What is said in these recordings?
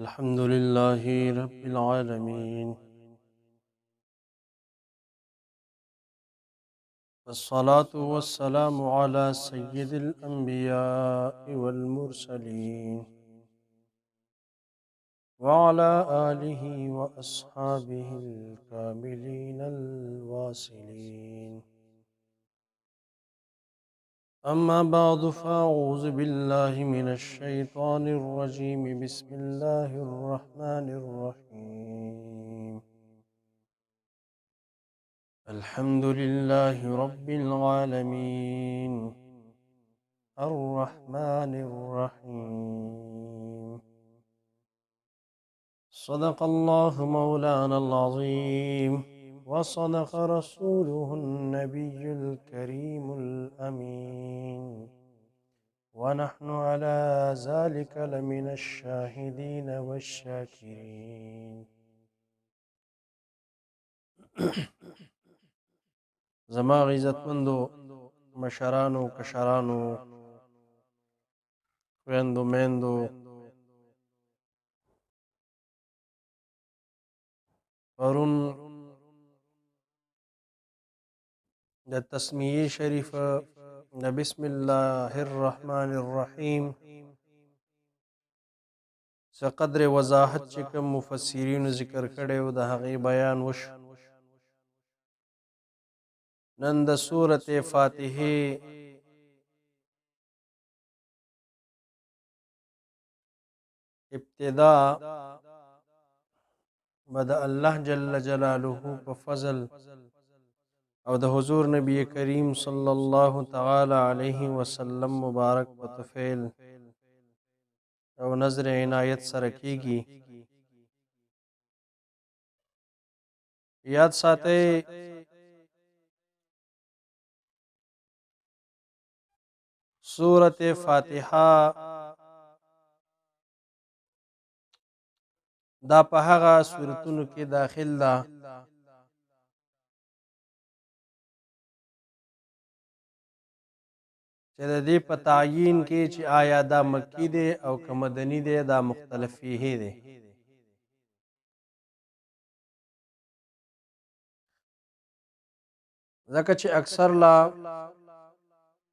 الحمد لله رب العالمين، والصلاة والسلام على سيد الأنبياء والمرسلين وعلى آله وأصحابه الكاملين الواصلين. أما بعد فأعوذ بالله من الشيطان الرجيم. بسم الله الرحمن الرحيم. الحمد لله رب العالمين الرحمن الرحيم. صدق الله مولانا العظيم، وصدق رسوله النبي الكريم الأمين، ونحن على ذلك لمن الشاهدين والشاكرين. زما عزتمندو مشرانو کشرانو خویندو میندو پرون د تسمیه شریفه د بسم الله الرحمن الرحیم څه قدر وضاحت چې کوم مفسرینو ذکر کړی و د هغې بیان وشو. نن د سورة فاتحې ابتدا به د الله جل جلاله په فضل او د حضور نبی کریم صلی الله تعالی علیه وسلم مبارک په طفیل او نظر عنایت سره کیږي. یاد ساتئ سورة فاتحه دا په هغه سورتونو کې داخل ده چې د دې په تعیین کې چې آیا دا مکی دی او که مدني دی دا مختلف فیه دی. ځکه چې اکثر لا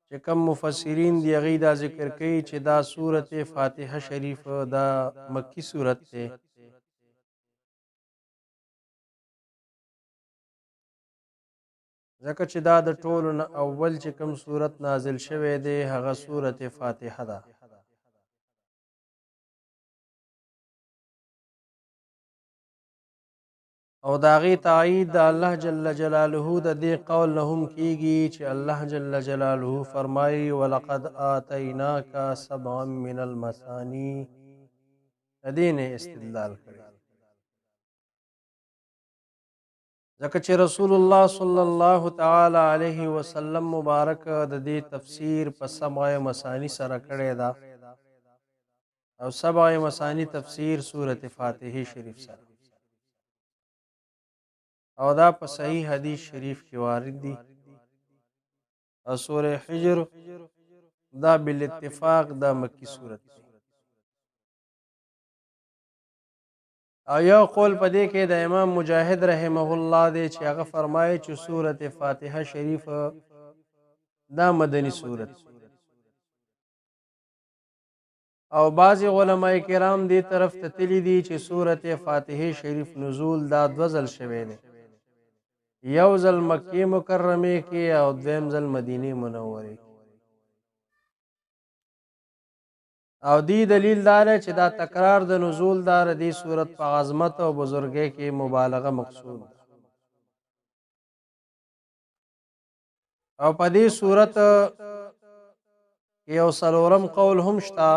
چې کم مفسرین دی هغوی دا ذکر کوي چې دا سورة فاتحه شریف دا مکی سورت دی، ځکه چې دا د ټولو نه اول چې کوم سورت نازل شوی دی هغه سورة فاتحه ده. او د هغې تایید د الله جل جلاله د دې قول نه هم کیږي چې الله جل جلاله فرمایي ولقد آتیناک سبعا من المثانی، د دې نه استدلال کړی ځکه چې رسول الله صلی الله تعالی علیه وسلم مبارک د دې تفسیر په سبع مثانی سره کړی ده او سبع مثانی تفسیر سورة فاتحه شریف سره، او دا په صحیح حدیث شریف کې وارد دي. او سورة حجر دا بالاتفاق دا مکی صورت دی. او یو قول په دې کې د امام مجاهد رحمه الله دی چې هغه فرمایي چې سورة فاتحه شریف دا مدني صورت، او بعضی علماء کرام دې طرف ته تللی دي چې سورة فاتحه شریف نزول دا دو ځل شوی دی، یو ځل مکې مکرمه کې او دویم ځل مدینه منوره کې. او دی دلیل دار چې دا تکرار د نزول دار دی صورت په عظمت او بزرګۍ کې مبالغه مقصود. او په دې صورت یو څلورم قول هم شته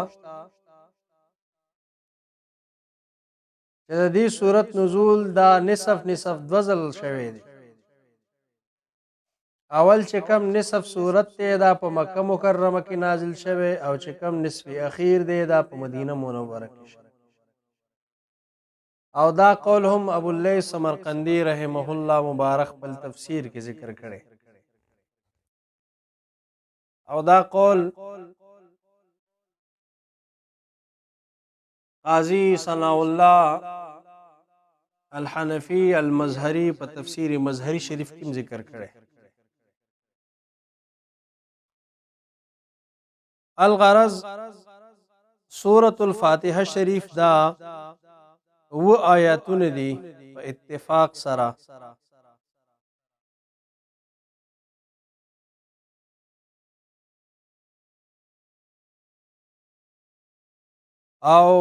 چې د دې صورت نزول دا نصف دو ځل شوی دی. اول چې کم نصف صورت دی دا په مکه مکرمه کې نازل شوی، او چې کم نصف اخیر دی دا په مدینه منوره کې شوی. او دا قول هم ابو اللیث سمرقندی رحمه الله مبارک خپل تفسیر کې ذکر کړی. او دا قول قاضی ثناء الله الحنفی المظهری په تفسیر مظهری شریف کې ذکر کړي. الغرض سورة الفاتحه شریف دا و آیاتونه دي په اتفاق سره او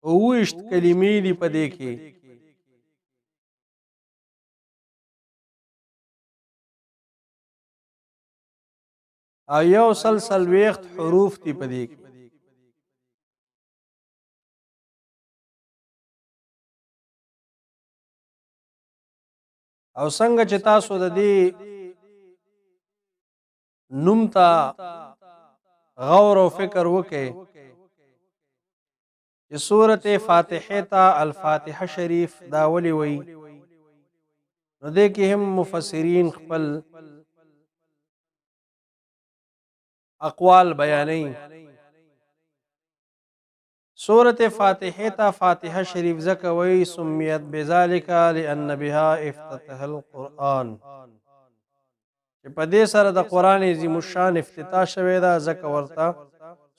اوشت کلمې دي په دې کې او یو سلسل ویخت حروف دي په دې کې. او څنګه چې تاسو د دې نوم ته غور او فکر وکئ چې سورة فاتحه ته الفاتحه شریف دا ولي وی، نو دې کې هم مفسرین خپل اقوال بیانوي. سورة فاتحه ته فاتحه شریف ځکه وی سمیت بذلك لأن بها افتتح القرآن، چې په دې سره د قرآن عظیم الشان افتتاح شوی دا ځکه ورته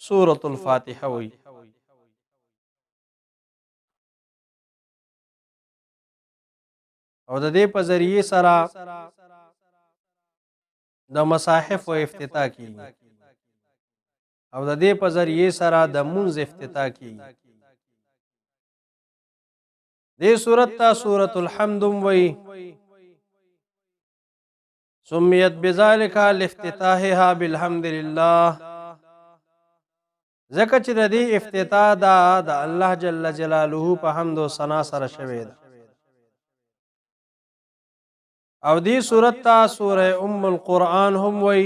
سورة الفاتحه وی. او د دې په ذریعه سره د مصاحف او افتتاح کیږي او د دې په ذریعه سره د منځ افتتاح کیږي. دې سورۃ ته سورۃ الحمد وی، سمیت بذلك لافتتاحها بالحمد لله، ځکه چې د دې افتتاح دا د الله جل جلاله په حمد او ثنا سره شوی ده. او دې سورۃ ته سورہ ام القرآن هم وی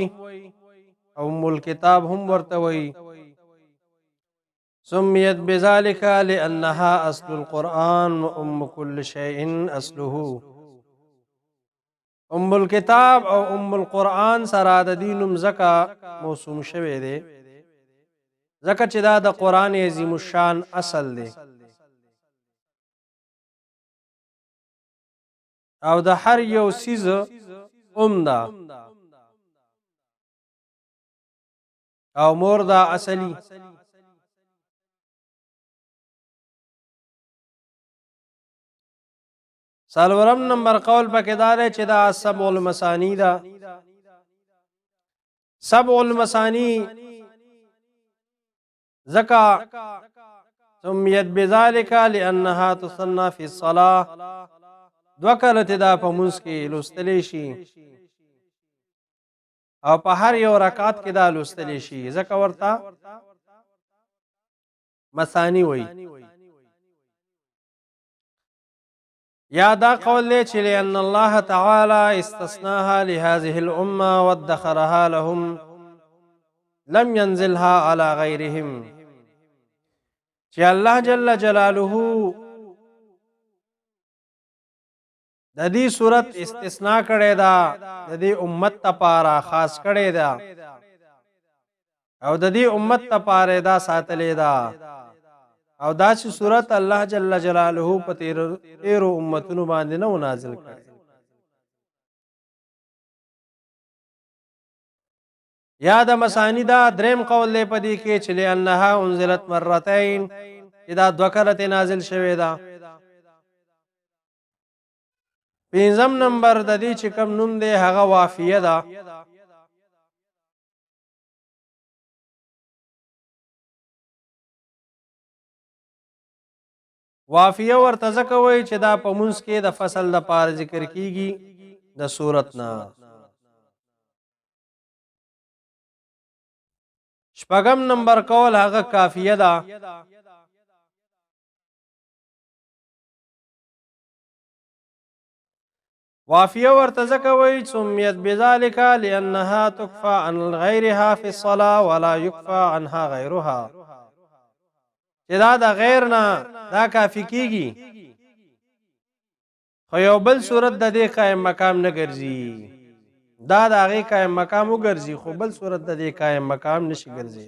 او ام الكتاب هم ورته وی. سمیت بذلك لأنها اصل القرآن وام كل شيء اصله. ام الكتاب او ام القرآن سره د دې نوم ځکه موسوم شوی دی ځکه چې دا د قرآن عظیم الشان اصل دی او د هر یو سیز ده او مور دا اصلی. سالورم نمبر قول پکې دا دی چې دا سبع المثانی ده. سبع المثانی ذکا سمیت بذلك لأنها تصنى في الصلاة، دو کلت دا په منځ کې لوستلی شي او په هر یو رکعت کې دا لوستلی شي ځکه ورته مثانی وی. یا دا قول دی چې لأن الله تعالی استثناها لهذه الامه وادخرها لهم لم ينزلها على غيرهم، چې الله جل جلاله د دې صورت استثناء کړی دا د دې امت لپاره خاص کړی دا او د دې امت لپاره دا ساتلې دا او دا چې صورت الله جل جلاله په تیرو امتونو باندې نه نازل کړي. یا د مثانی دا دریم قول دی په دې کې چې لأنها انزلت مرتين، چې دا دوه کله نازل شوی دا. پنځم نمبر د دې چې کوم نوم دی هغه وافیه ده. وافیه ورته ځکه وایي چې دا په منځ کې د فصل د پاره ذکر کیږي د صورت نه. شپږم نمبر قول هغه کافیه ده. وافیه ورته ځکه وایي سمیت بذلك لأنها تکفى عن غیرها في الصلاة ولا يکفى عنها غیرها، چې دا د غیر نه دا کافی کیږي خو یو بل صورت د دې قائم مقام نه ګرځي. دا د هغې قایم مقام وګرځي خو بل صورت د دې قایم مقام نشي ګرځي.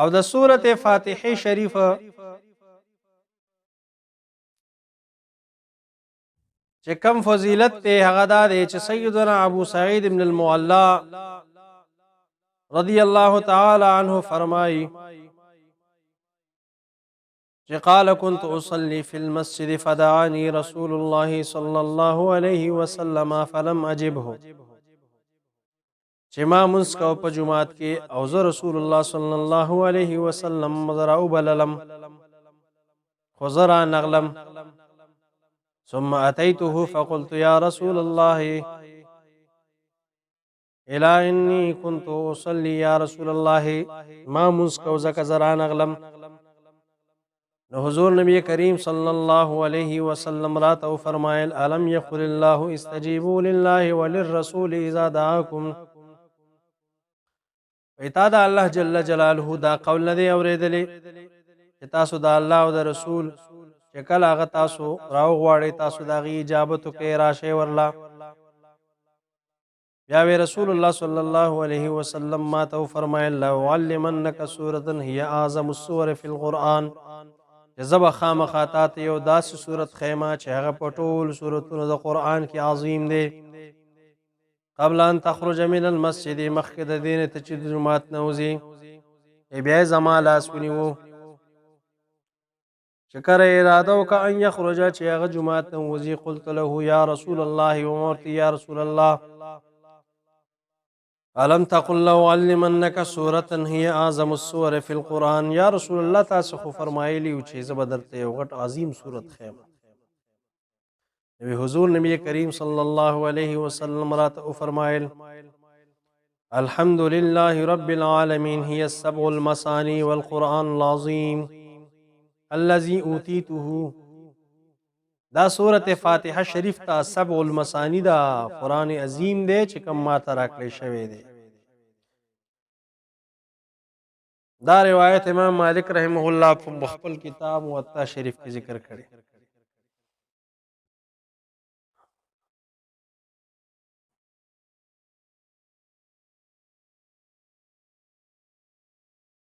او د سورت فاتحه شریفه چې کم فضیلت ته هغه دا دی چې سیدنا ابو سعید ابن المعلا رضی الله تعالی عنه فرمایي چې قال كنت اصلي في المسجد فدعاني رسول الله صلى الله عليه وسلم فلم اجبه چې ما منځ کو په جماعت کې او زه رسول الله صلی الله علیه وسلم زرا وبللم خو زرا نغلم ثم اتيته فقلت يا رسول الله الا اني كنت اصلي يا رسول الله ما منځ کو زکه زرا نغلم نو حضور نبی کریم صلی الله علیه وسلم راته فرمایل الم یقل الله استجیبوا لله وللرسول اذا دعاكم ایتا دا الله جل جلاله دا قول نه دی اوریدلی چې تاسو دا الله او د رسول چې کله هغه تاسو راو غواړئ تاسو دا غي اجابت کوي راشه ورلا بیا وی رسول الله صلی الله علیه وسلم ما تو فرمایل لو علمنک سوره هي اعظم السور فی القران جذب خامخاتات یو داس سورت خیمه چې هغه پټول سورتونو د قران کې عظیم دی قبل ان تخرج من المسجد مخکد دین ته چې جمعات نوزي بیا زما لاس ونیو شکر اراده وک ان یخرج چې هغه جمعات نوزي قلت له یا رسول الله ومرت یا رسول الله الم تقل لو علمنك سوره هي اعظم السور في القران یا رسول الله تاسو خو فرمایلی او چې زبردرته یو غټ عظیم سورت خیمه نبی حضور نبی کریم صلی الله علیه وسلم راته فرمایل الحمد لله رب العالمين هي السبع المثاني والقران العظيم الذي اوتيته دا سورت فاتحه شریف تا سبع المثانی دا قرآن عظیم دی چې کوم ما ته راکړی شوی دی دا روایت امام مالک رحمه الله په خپل کتاب موطا شریف کې ذکر کړی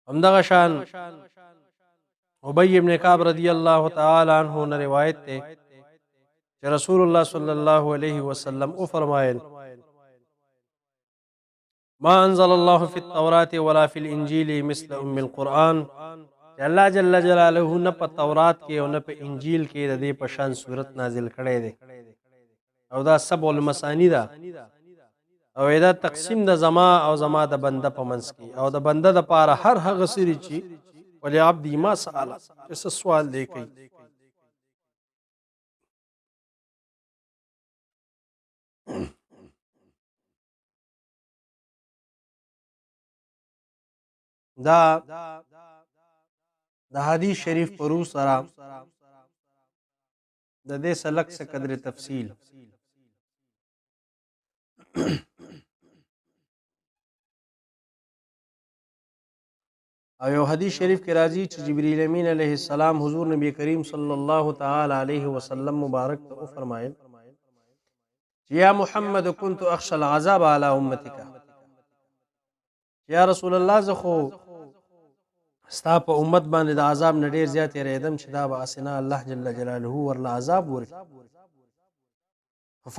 همدغه شان ابی ابن کعب رضی الله تعالی عنہ نے روایت ته کہ رسول اللہ صلی اللہ علیہ وسلم او فرمائل ما انزل الله في التوراة ولا في الانجيل مثل ام القرآن کہ اللہ جل جلالہ نہ په تورات کې او نه په انجیل کې د دې په شان صورت نازل کړي دي او دا سبع المثانی دا او دا تقسیم د زما او زما د بنده په منځ کې او د بنده د پاره هر هغه سری چې ولې عبدی ما سوال څه سوال دی کوي دا د حدیث شریف پرو سره د دې سلک څخه قدر تفصیل او یو حدیث شریف کې راځي چې جبرئیل امین علیه السلام حضور نبی کریم صلی الله تعالی علیه وسلم مبارک ته فرمایل یا محمد كنت اخشى العذاب على امتك یا رسول الله زه خو ستا په امت باندې د عذاب نه ډیر زیات یریدم چې دا به اسنه الله جل جلاله ورله عذاب ورکړي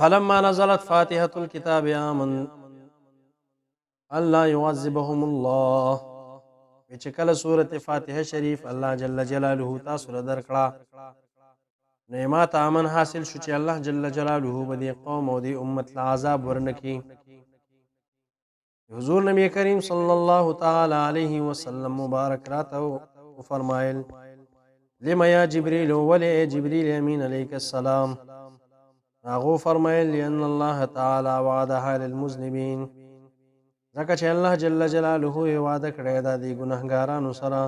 فلما نزلت فاتحه الكتاب امن الله يعذبهم الله چې کله سورت فاتحه شریف الله جل جلاله تاسو را درکړه نعمت امن حاصل شو چې الله جل جلاله به دې قوم او دې امت له عذاب ورنکي حضور نبی کریم صلی الله تعالی علیه وسلم مبارک راته فرمایل لما یا جبريل ولی جبريل امین علیک السلام هغه فرمایل ان الله تعالی وعدها للمذنبین ځکه چې الله جل جلاله وعده کړی دا دی ګناهګارانو سره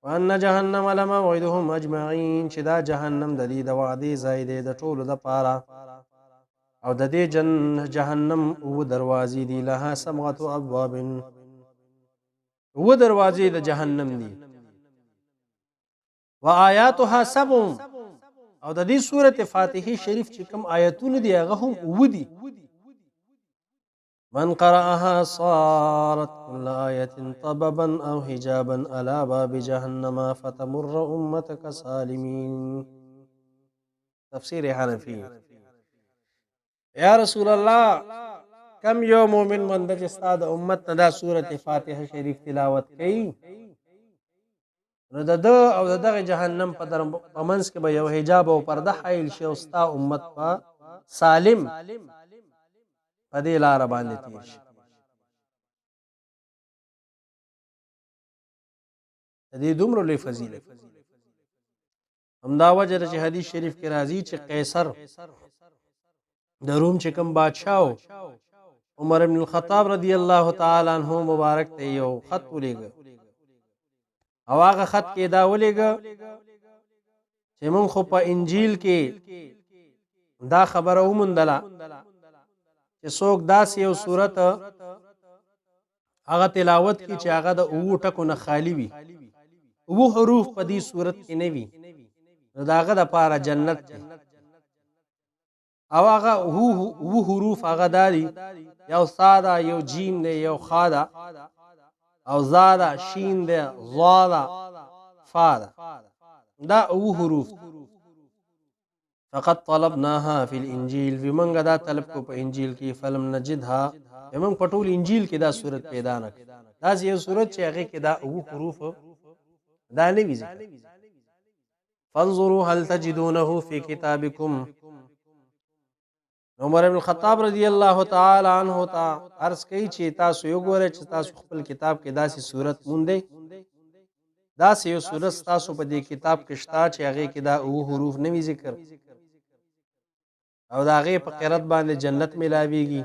وان جهنم لموعدهم اجمعین چې دا جهنم د دې د وعدې ځای دی د ټولو د پاره او د دې جهنم او دروازې دی لها سبعه ابواب و دروازې د جهنم دي و آیاتها سبع او د دې سورته فاتحه شریف چې کوم آیاتونه دي هغه هم ودي من قرأها صارت كل آية طببا أو حجابا على باب جهنم فتمر أمتك سالمين تفسیر حنفی یا رسول الله کم یو مومن مند چې استاد امت دا سورته فاتحه شریف تلاوت کوي نو د او دغه جهنم په منځ کې به یو حجاب او پرده حایل شي او ستا امت په سالم په دې لار باندې تیر شي د دې دومره لوی فضیلت همدا وجه چې حدیث شریف کې راځي چې قیصر د روم چې کوم بادشاہ عمر ابن الخطاب رضی الله تعالی عنہ مبارک ته یو خط ولېږه او هغه خط کې دا ولېږه چې مونږ خو په انجیل کې دا خبره ومندله چې څوک داسې یو صورت هغه تلاوت کی چې هغه د اوو ټکو نه خالی وي اوو حروف په دې صورت کې نه وي نو دا هغه د پاره جنت دی او هغه اوو حروف هغه داري یو ساده یو جیم دی یو خاده او زاده شین دی ضاده فاده دا اوو حروف فقط طلبناها في الانجيل بمنګه دا طلب کو په انجیل کې فلم نجدها بمنګ پټول انجیل کې دا صورت پیدا نه دا یو صورت چې هغه کې دا اوو حروف دا نه وی ذکر فانظروا هل تجدونه في كتابكم عمر بن الخطاب رضی الله تعالی عنہ تا عرض کوي چې تاسو یو ګورئ چې تاسو خپل کتاب کې داسې صورت مونږ داسې یو صورت تاسو په دې کتاب کې شته چې هغه کې دا او حروف نوي ذکر او دا هغه په قرات باندې جنت ملاويږي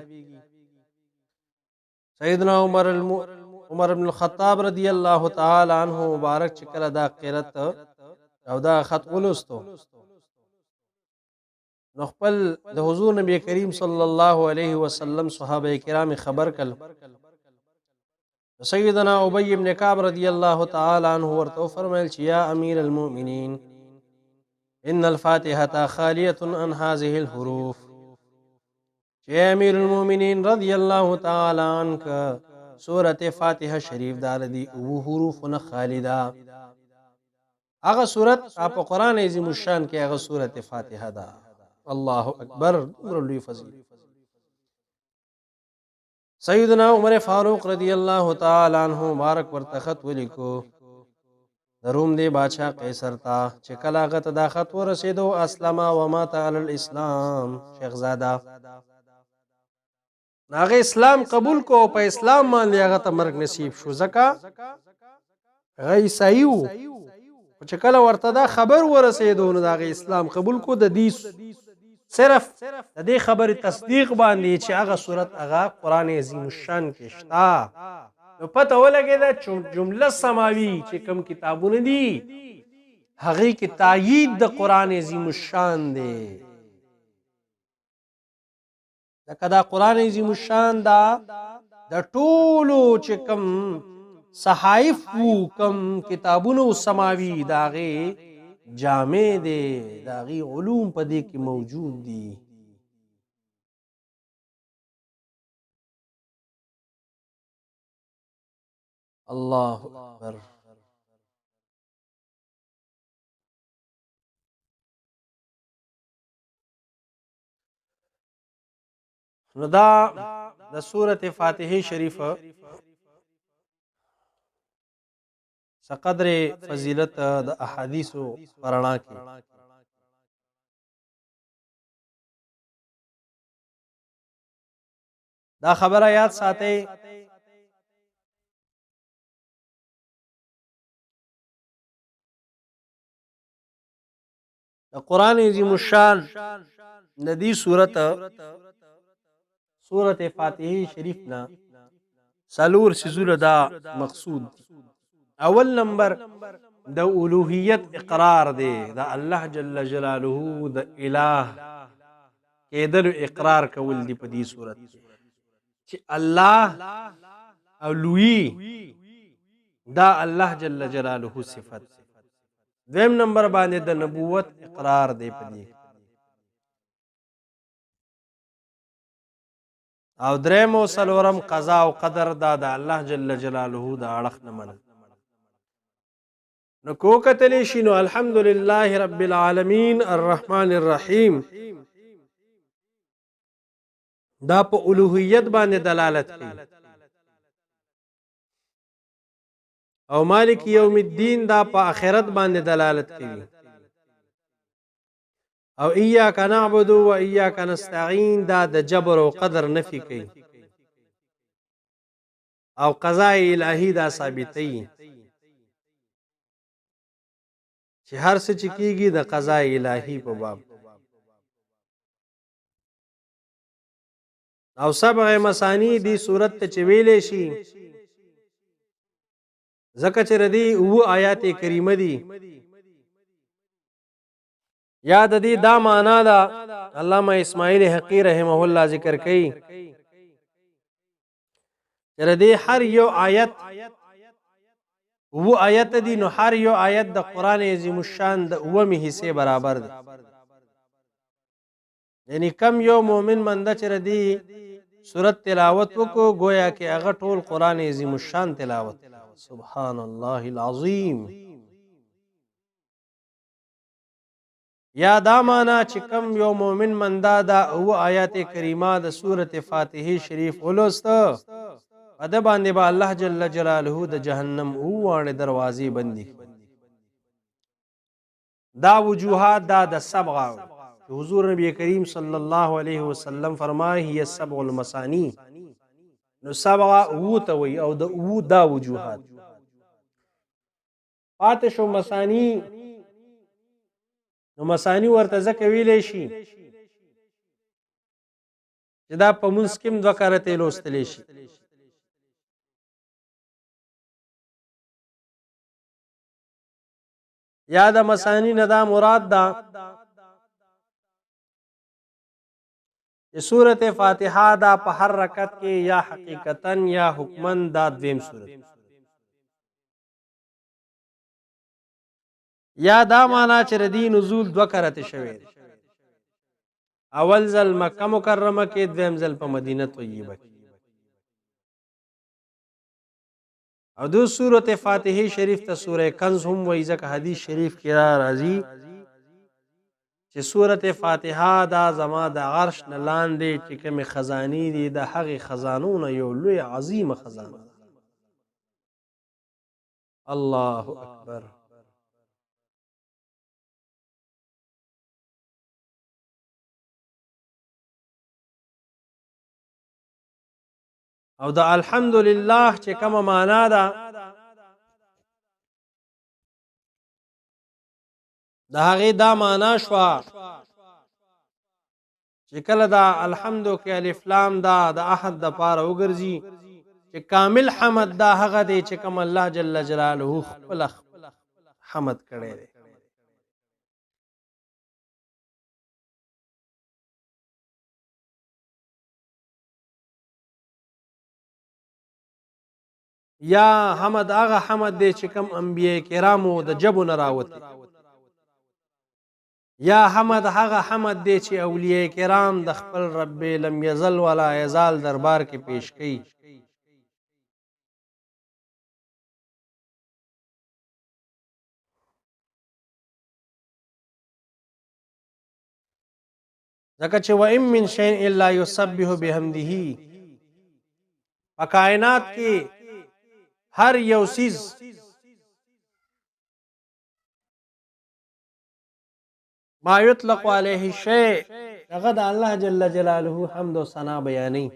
سیدنا عمر بن الخطاب رضی الله تعالی عنہ مبارک چې کله دا قرات او دا خط ولستو نو خپل د حضور نبی کریم صلی الله علیه وسلم صحابه کرام خبر کړ سیدنا ابی ابن کعب رضی الله تعالی عنہ ورته فرمایل چې یا امیر المؤمنین ان الفاتحه خالیه عن هذه الحروف چې امیر المؤمنین رضی الله تعالی عنک سورته فاتحه شریف دار دی او حروف نه خالدا هغه سورت په قران عظیم الشان کې هغه سورته فاتحه ده الله اکبر لوی فضیلت سیدنا عمر فاروق رضی الله تعالی عنہ مبارک ورته خط ولیکو د روم دی بادشاہ قیصر تا چې کله هغه ته دا خط ورسېدو اسلم و مات علی الاسلام شیخزاده هغه اسلام قبول کو په اسلام باندې هغه ته مرګ نصیب شو ځکه هغه عیسائی و چې کله ورته دا خبر ورسېدو نو هغه اسلام قبول کو د دې صرف د دې خبرې تصدیق باندې چې هغه صورت هغه قران عظیم الشان کې شتا نو پته ولګېده چې جمله سماوي چې کوم کتابونه دي هغه کې تایید د قران عظیم الشان دی دا قران عظیم الشان دا د ټولو چې کوم صحائف کوم کتابونو سماوي داغه جامع دی داغي علوم په دې کې موجود دي الله اکبر نو دا د سورته فاتحه شریفه سقدر فضیلت د احادیثو پرانا کې دا خبره یاد ساتئ د قران عظیم الشان ندی سورته فاتحه شریف نا سالور سيزول دا مقصود اول نمبر د اولوہیت اقرار دی دا الله جل جلاله د الہ کېدل اقرار کول دی په دې صورت چې الله اولوی دا الله جل جلاله صفت. دویم نمبر باندې د نبوت اقرار دی پدې. او دریم او څلورم قضا او قدر دا د الله جل جلاله د اړخ نه منل. نو کو کتلی شي نو الحمدلله رب العالمین الرحمن الرحیم دا په الوهیت باندې دلالت کوي. او مالک یوم الدین دا په آخرت باندې دلالت کوي. او ایاک نعبد و ایاک نستعین دا د جبر او قدر نفي کوي. او قضاء الهی دا ثابتوي چې هر څه چې کیږي د قضاء الهی په باب. او سبع مثانی دی صورت ته چې ویلې شي ځکه چې ردی او آیات کریمه دي یا د دې دا معنا ده. علامه اسماعیل حقی رحمه الله ذکر کوي چې ردی هر یو آیت او آیت دي نو هر یو آیت د قران عظیم الشان د اومه حصے برابر دي. یعنی کم یو مومن منده چې ردی سورت تلاوت وکړو گویا کې هغه ټول قران عظیم الشان تلاوت. سبحان الله العظیم. یا دا معنا چې کم یو مومن منده دا او آیات کریمه د سورت فاتحه شریف ولوست اده باندې با الله جل جلاله د جهنم اوه دروازې بندي. دا وجوهات دا د سبع حضور نبی کریم صلی الله علیه وسلم فرمایي هي السبع المثانی. نو سبع او ته وي او د او دا وجوهات پاتې شو مثانی. نو مثانی ورته ځکه ویلی شي چې دا په منځ کې دوه کرتې لوستلی شي. یا د مثانی نه دا مراد ده چې سورت فاتحه دا په هر رکعت کې یا حقیقتا یا حکمن دا دویم سورت. یا دا معنا چې ردی نزول دوه کرته شوی. اول ځل مکه مکرمه کې، دویم ځل په مدینه طیبه کې. او دو سورت فاتحه شریف ته سوره کنز هم وایي ځکه حدیث شریف کې راځي چې سورت فاتحه دا زما د عرش نه لاندې چې کومې خزانې دي د هغې خزانو نه یو لوی عظیمه خزانه ده. الله اکبر. او د الحمدلله چې کومه معنا ده د هغې دا معنا شوه چې کله دا الحمدو کې الف لام دا د احد د پاره وګرځي چې کامل حمد دا هغه دی چې کوم الله جل جلاله خپل حمد کړی دی. یا حمد هغه حمد دی چې کوم انبیاء کرامو د جبو نه راوتی. یا حمد هغه حمد دی چې اولیاء کرام د خپل رب لم یزل ولا یزال دربار کې پیش کړي. ځکه چې و ان من شیء الا یسبح بحمده، په کائنات کې هر یو سیز ما یطلق علیه شیء هغه د الله جل جلاله حمد و ثنا بیانوي.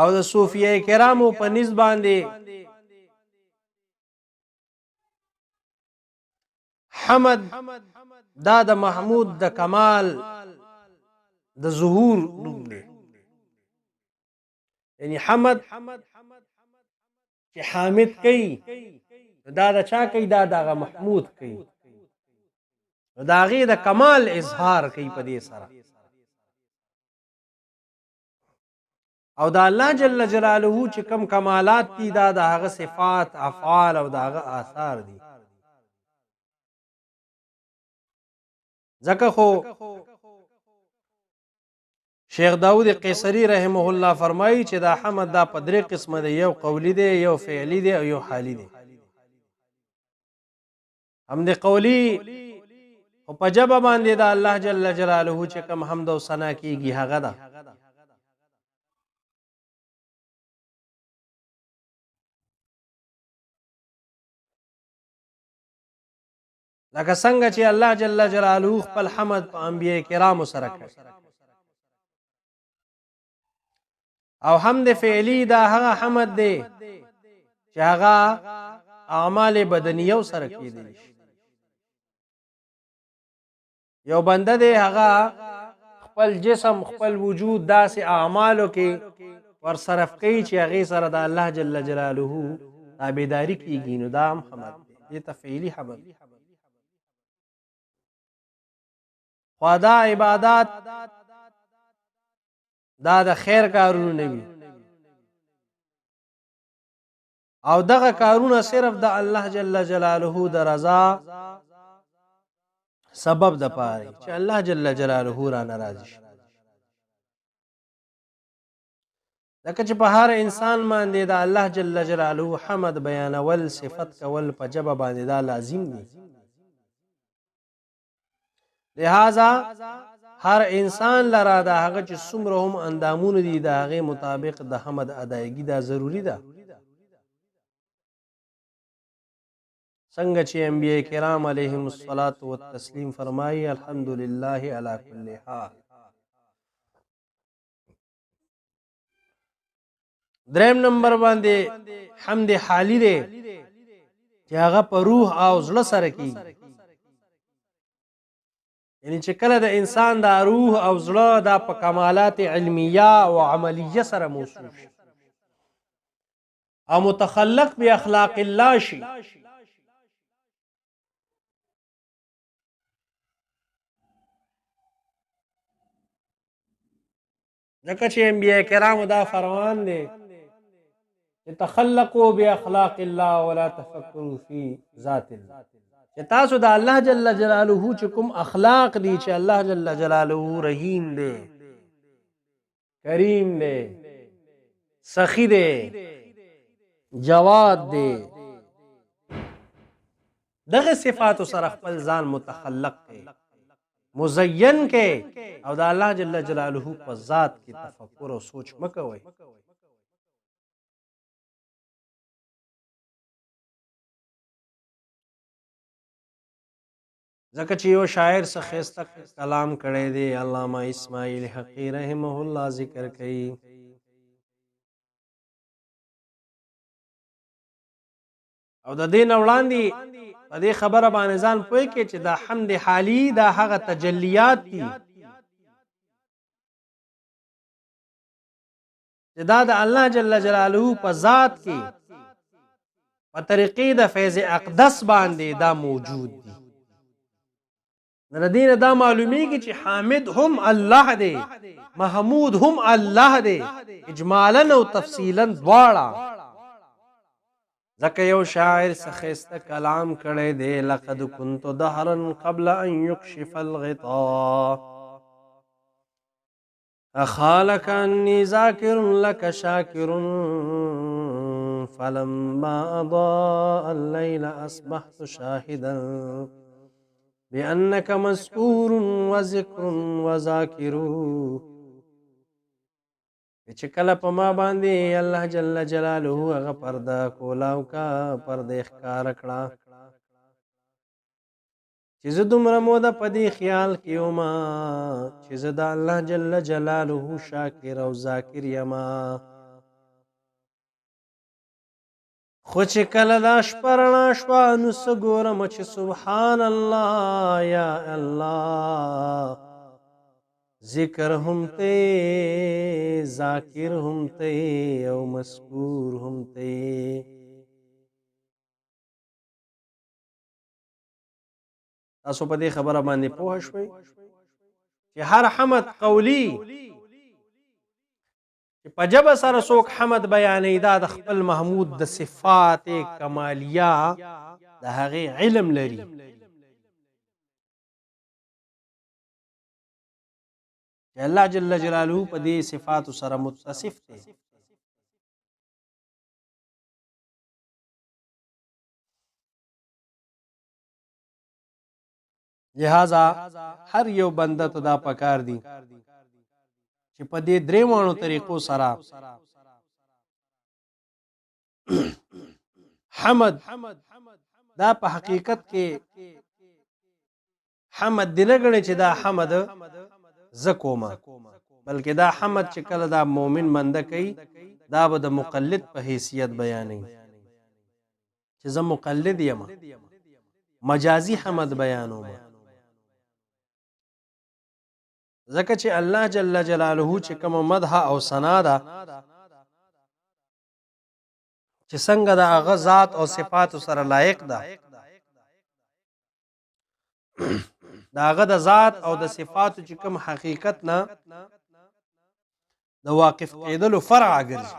او د صوفیه کرامو په نسبت باندې حمد دا د محمود د کمال د ظهور نوم دی. یعنی حمد چې حامد کوي دا د چا کوي؟ دا دغه محمود کوي، د هغې د کمال اظهار کوي په دې سره. او دا الله جل جلاله چې کم کمالات دي دا د هغه صفات افعال او د هغه آثار دي. ځکه خو شیخ داود قیصری رحمه الله فرمایي چې دا حمد دا په درې قسمه دی، یو قولی دی، یو فعلی دی او یو حالی دی. حمد قولی او په جبه باندې دا الله جل جلاله چې کم حمد او ثنا کیږي هغه ده. لکه څنګه چې الله جل جلاله خپل حمد په انبیاء کرامو سره کړی، او حمد فعلی دا هغه حمد دی چې هغه اعمال بدنیو سره کیدلی شي. یو بنده دی هغه خپل جسم خپل وجود داسې اعمالو کې ورصرف کوي چې هغې سره د الله جل جلاله تابعداري کیږي، نو دا هم حمد دی، دې ته فعلي حمد. خو دا عبادات دا د خیر کارونه نه وي، او دغه کارونه صرف د الله جل جلاله د رضا سبب د پاره چې الله جل جلاله را ناراضي شي. لکه چې په هر انسان باندې د الله جل جلاله حمد بیانول، صفت کول په جبه باندې دا لازم دي. لہذا هر انسان لرا دا هغه چې څومره هم اندامونه دي د هغې مطابق د حمد ادایګي دا ضروری ده. څنګه چې انبیاء کرام علیهم الصلاة والتسلیم فرمایي الحمدلله علی کل حال. دریم نمبر باندې حمد حالی دی چې هغه په روح او زړه سره کیږي، یعنی چې کله د انسان دا روح او زړه دا په کمالات علمیه او عملیه سره موصوف شي او متخلق به اخلاق الله شي، ځکه چې انبیاء کرامو دا فرمان دی تخلقوا باخلاق الله ولا تفکروا فی ذات الله، چې تاسو د الله جل جلاله چې کوم اخلاق دي چې الله جل جلاله رحیم دی، کریم دی، سخی دی، جواد دی، دغه صفات سره خپل ځان متخلق کړي، مزین کې، او د الله جل جلاله په ذات کې تفکر او سوچ مکوئ. ځکه چې یو شاعر څه ښایسته کلام کړی دی، علامه اسماعیل حقی رحمه الله ذکر کوي، او د دې نه وړاندې په دې خبره باندې ځان پوه کړي چې دا حمد حالي دا هغه تجلیات دي چې دا د الله جل جلاله په ذات کې په طریقې د فیض اقدس باندې دا موجود دي. د دې نه دا معلومیږي چې حامد هم الله دی، محمود هم الله دی، اجمالا او تفصیلا دواړه. ځکه یو شاعر څه ښایسته کلام کړی دی، لقد كنت دهرا قبل ان يكشف الغطاء اخالك اني ذاكر لك شاكر فلما اضاء الليل اصبحت شاهدا بأنك مذكور وذكر وذاكر. چې کله په ما باندې الله جل جلاله هغه پرده کولاو کا پرده ښکار کړه چې زه دومره موده په دې خیال کې وما چې زه د الله جل جلاله شاکر او ذاکر یما، خو چې کله دا شپه رڼا شوه نو څه ګورم چې سبحان الله یا الله، ذکر هم ته، ذاکر هم ته او مذکور هم ته. تاسو په دې خبره باندې پوه شئ چې هر حمد قولی په ژبه سره څوک حمد بیانوي دا د خپل محمود د صفات کمالیه د هغې علم لري چې الله جل جلاله په دې صفاتو سره متصف دی لہذا هر یو بنده ته دا پکار دی چې په دې درېواړو طریقو سره حمد دا په حقیقت کې حمد دی نه ګڼي چې دا حمد زه کومه بلکې دا حمد چې کله دا مؤمن بنده کوي دا به د مقلد په حیثیت بیانوي چې زه مقلد یم مجازي حمد بیانوم ځکه چې الله جل جلاله چې کوم مدح او ثنا ده چې څنګه د هغه ذات او صفات سره لایق ده د هغه د ذات او د صفات چې کوم حقیقت نه د واقف کېدلو فرع ګرځي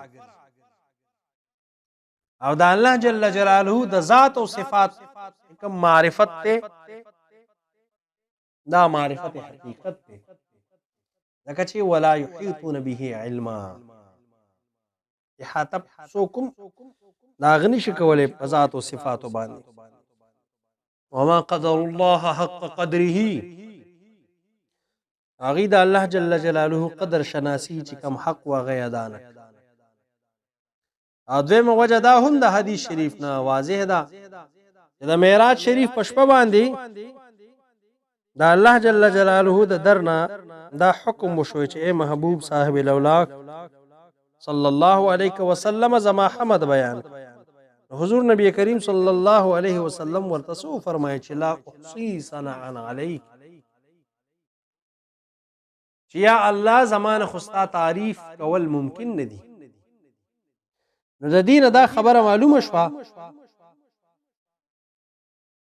او د الله جل جلاله د ذات او صفات کوم معرفت ته دا معرفت حقیقت ته لکه چې ولا یحیطون به علما احاطه سوکم دا غنی شي کولای په ذات او صفات باندې وما قدر الله حق قدره هغه د الله جل جلاله قدر شناسی چې کم حق و غیادان ادم وجه دا هم د حدیث شریف نه واضح ده چې د معراج شریف پشپ باندې دا الله جل جلاله د درنا دا حکم وشو چې اے محبوب صاحب الاولاق صلی الله علیه وسلم زما حمد بیان حضور نبی کریم صلی الله علیه وسلم ورته سو فرمایي چې لا احصي ثناء علیک چې یا الله زمانه خستا تعریف کول ممکن ندي نو د دین دا خبره معلومه شوه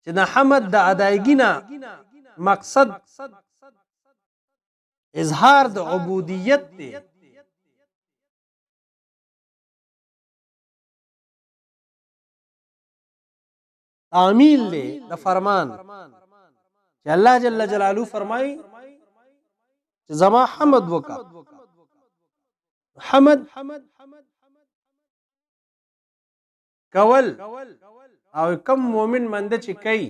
چې د حمد د ادایګی نه مقصد اظهار د عبودیت دی تعمیل دی د فرمان چې الله جل جلاله فرمایي چې زما حمد وکا حمد کول او کم مومن منده چې کوي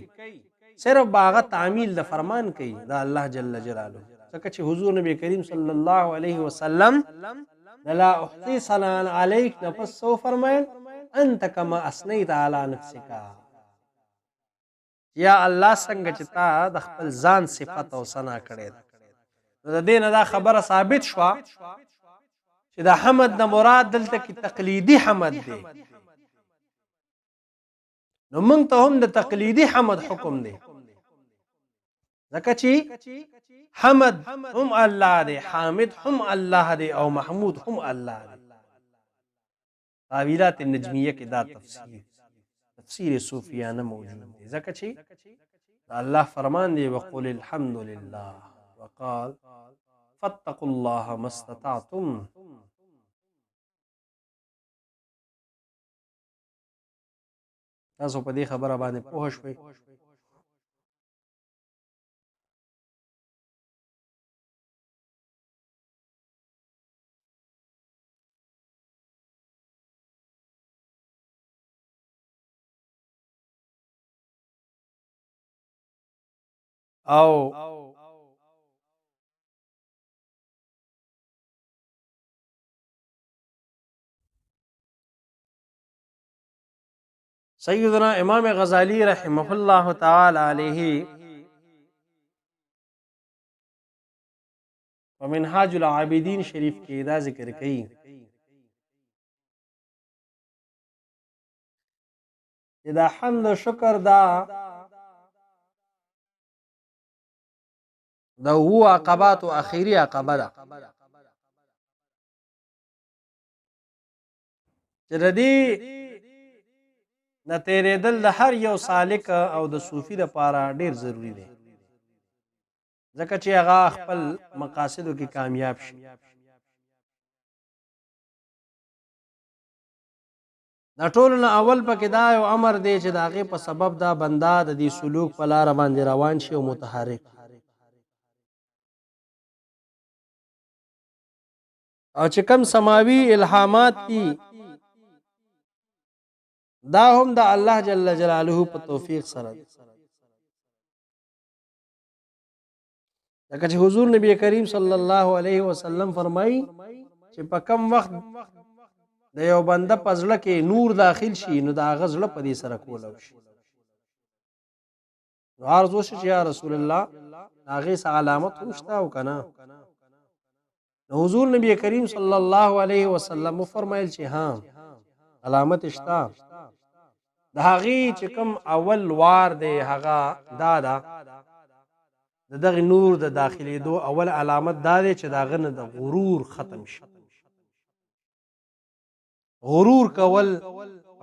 صرف باغه تعمیل د فرمان کوي دا الله جل جلاله ځکه چې حضور نبی کریم صلی الله علیه وسلم لا احصي ثناء علیک نفس سو فرمایل انت کما اثنیت علی نفسک یا الله څنګه چې تا د خپل ځان صفت او ثنا کړې ده د دې نه دا خبره ثابت شوه چې د حمد نه مراد دلته کې تقلیدي حمد دی نو موږ ته هم د تقلیدي حمد حکم دی ځکه چې حمد هم الله دی حامد هم الله دی او محمود هم الله دی تعویلات النجمیه کې دا تفسیر صوفیانه موجود دی ځکه چې الله فرمان دی وقل الحمد لله وقال فاتقوا الله ما استطعتم تاسو په دې خبره باندې پوه شئ او سیدنا امام غزالی رحمه الله تعالی علیه ومنهاج العابدین شریف کې دا ذکر کړي چې دا حمد و شکر دا هو عقبات او اخیری عقبه ده چې د دې نه تیرېدل د هر یو سالک او د صوفي لپاره ډیر ضروری دی ځکه چې هغه خپل مقاصدو کې کامیاب شي دا ټول نه اول پکې دا یو امر دی چې د هغې په سبب دا بنده د دې سلوک په لاره باندې روان شي او متحرک، او چې کم سماوي الهامات دي دا هم د الله جل جلاله په توفیق سره دي. لکه چې حضور نبی کریم صلی الله علیه وسلم فرمایي چې په کم وخت د یو بنده په زړه کې نور داخل شي نو د هغه زړه په دې سره کولاو شي. نو عرض وشي چې یا رسول الله هغې څه علامت هم شته او که نه؟ نو حضور نبی کریم صلی الله علیه وسلم وفرمایل چې ها علامت شته. د هغې چې کوم اول وار دی هغه دا ده د دغه نور د داخلېدو اول علامت دا دی چې د هغه نه د غرور ختم شي. غرور کول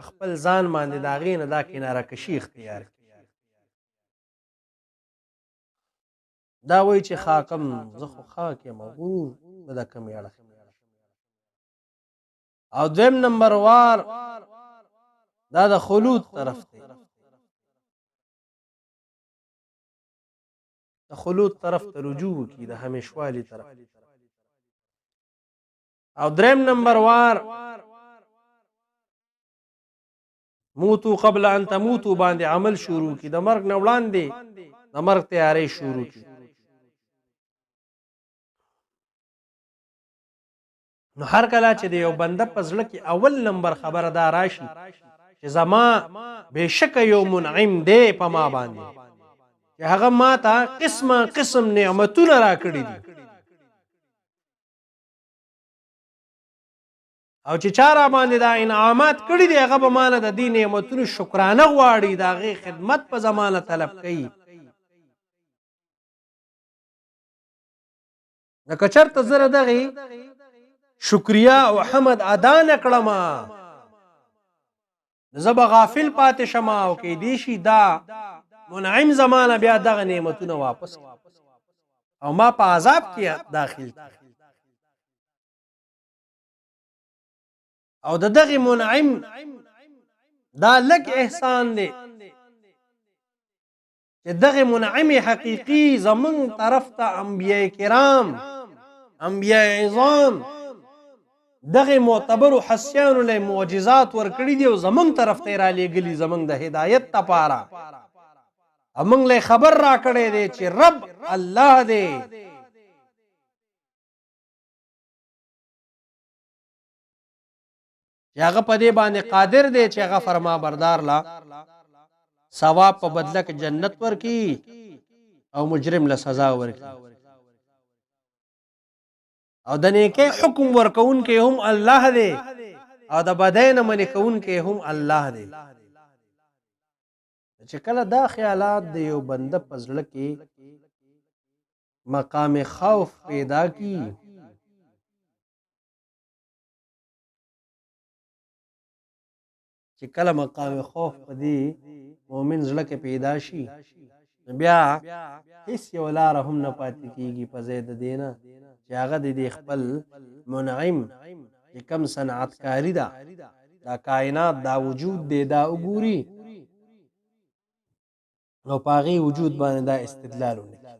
خپل ځان باندې د هغې نه دا کناره کشي اختیار کړي. دا وایي چې خاکم زه خو خاک یم غرور به د کمې اړخ. او دویم نمبر وار دا د خلود طرف دی، د خلود طرف ته رجوع وکړي، د همیشوالي طرف. او دریم نمبر وار موتو قبل ان تموتو باندې عمل شروع کړي، د مرګ نه وړاندې د مرګ تیاری شروع کړي. نو هر کله چې د یو بنده په زړه کې اول نمبر خبره دا راشي چې زما بېشکه یو منعم دی په ما باندې چې هغه ما ته قسمه قسم نعمتونه راکړي دي، او چې چا را باندې دا انعامات کړي دي هغه به ما نه د دې نعمتونو شکرانه غواړي، د هغې خدمت په زمانه طلب کوي. لکه چېرته زه د دغې شکریه او حمد ادا نه کړم زه به غافل پاتې شم او کیدای شي دا منعم زمانه بیا دغه نعمتونه واپس او ما په عذاب کې داخل کړي. او د دغه منعم دا لږ احسان دی چې دغه منعم حقیقي زمون طرف ته انبیاء کرام انبیاء عظام دغه معتبر حسیانو له معجزات ورکړي دي او زمون طرف ته را لېږلي زمون د هدایت لپاره. امنګ له خبر را کړی دی چې رب الله دی، چې هغه په دې باندې قادر دی چې هغه فرما بردار لا ثواب په بدله کې جنت ورکړي او مجرم له سزا ورکړي. او د نیکۍ حکم ورکون کې هم الله دی او د بدۍ نه منې کون کې هم الله دی. چې کله دا خیالات د یو بنده په زړه کې مقام خوف پیدا کی چې کله مقام خوف په دې مؤمن زړه کې پیدا شي بیا هیڅ یو لاره هم نه پاتې کیږي په ځای د دې نه چې هغه د خپل منعم چې کوم صنعتکاري ده دا کائنات دا وجود دی دا وګوري او په هغې وجود باندې دا استدلال ونکړي.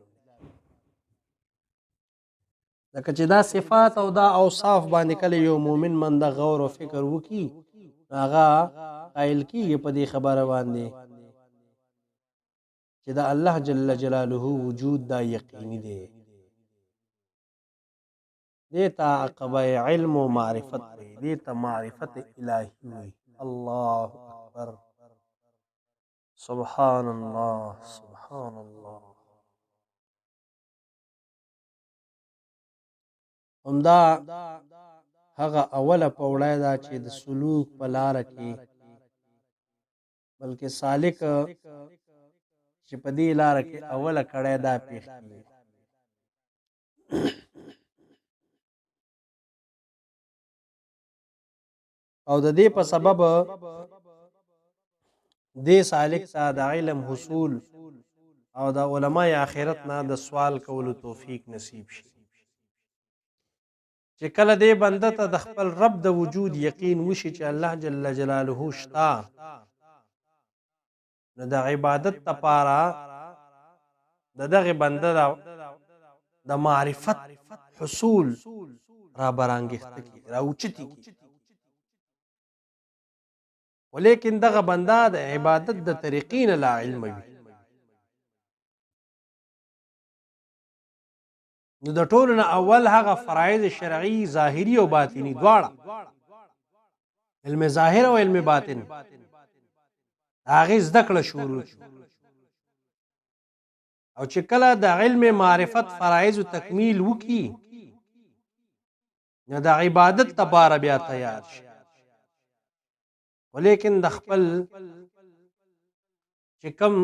لکه چې دا صفات او دا اوصاف باندې کله یو مؤمن منده غور او فکر وکړي هغه قایل کېږي په دې خبره باندې چې دا الله جل جلاله وجود دا یقیني دی. دیتا عقبه علم و معرفت دی، دیتا معرفت الہی ہوئی. اللہ اکبر، سبحان اللہ سبحان اللہ. همدا هغه اوله پوړی دا چې د سلوک په لاره کې بلکې سالک چې په دې لاره کې اوله کړی دا پیښ کېږي. او د دې په سبب دې سالک ته د علم حصول او د علماء آخرت نه د سوال کولو توفیق نصیب شي. چې کله دې بنده ته د خپل رب د وجود یقین وشي چې الله جل جلاله شتا، نو د عبادت لپاره د دغه بنده د معرفت حصول را برانګښته کی، را اوچتی کی. ولیکن دغه بنده د عبادت د طریقې نه لا علم وي. نو د ټولو نه اول هغه فرایض شرعي ظاهري او باطني دواړه، علم ظاهر او علم باطن، هغه زده کړه شروع شو. او چې کله د علم معرفت فرایض تکمیل وکي، نو د عبادت لپاره بیا تیار شي. ولیکن د خپل چې کم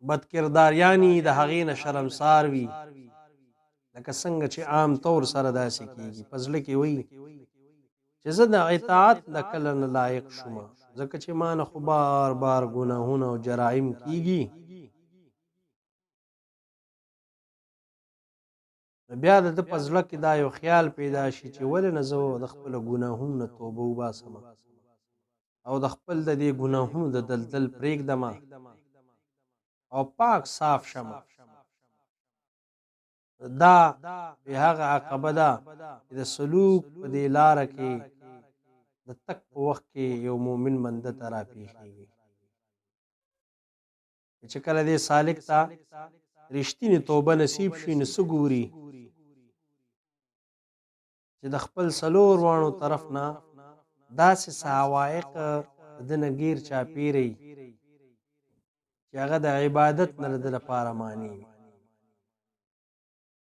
بدکرداریانی د هغې نه شرمسار وي، لکه څنګه چې عام طور سره داسې کیږي، په زړه کې وایي چې زه د اطاعت د کله نه لایق شوم، ځکه چې ما نه خو بار بار ګناهونه او جرایم کیږي. بیا د په زړه کې دا یو خیال پیدا شي چې ولې نه زه د خپلو ګناهونو نه توبه وباسم او د خپل د دې ګناهونو د دلدل پرېږدم او پاک صاف شم. دا به هغه عقبه ده چې د سلوک په دې لاره کې د تک په وخت کې یو مؤمن بنده ته راپېښېږي، چې کله دې سالک ته رښتینې توبه نصیب شي، نو څه ګوري چې د خپل څلور واړو طرف نه داسې څه عوایق د نه ګیر چاپېره وي چې هغه د عبادت نه د لپاره معنی وي.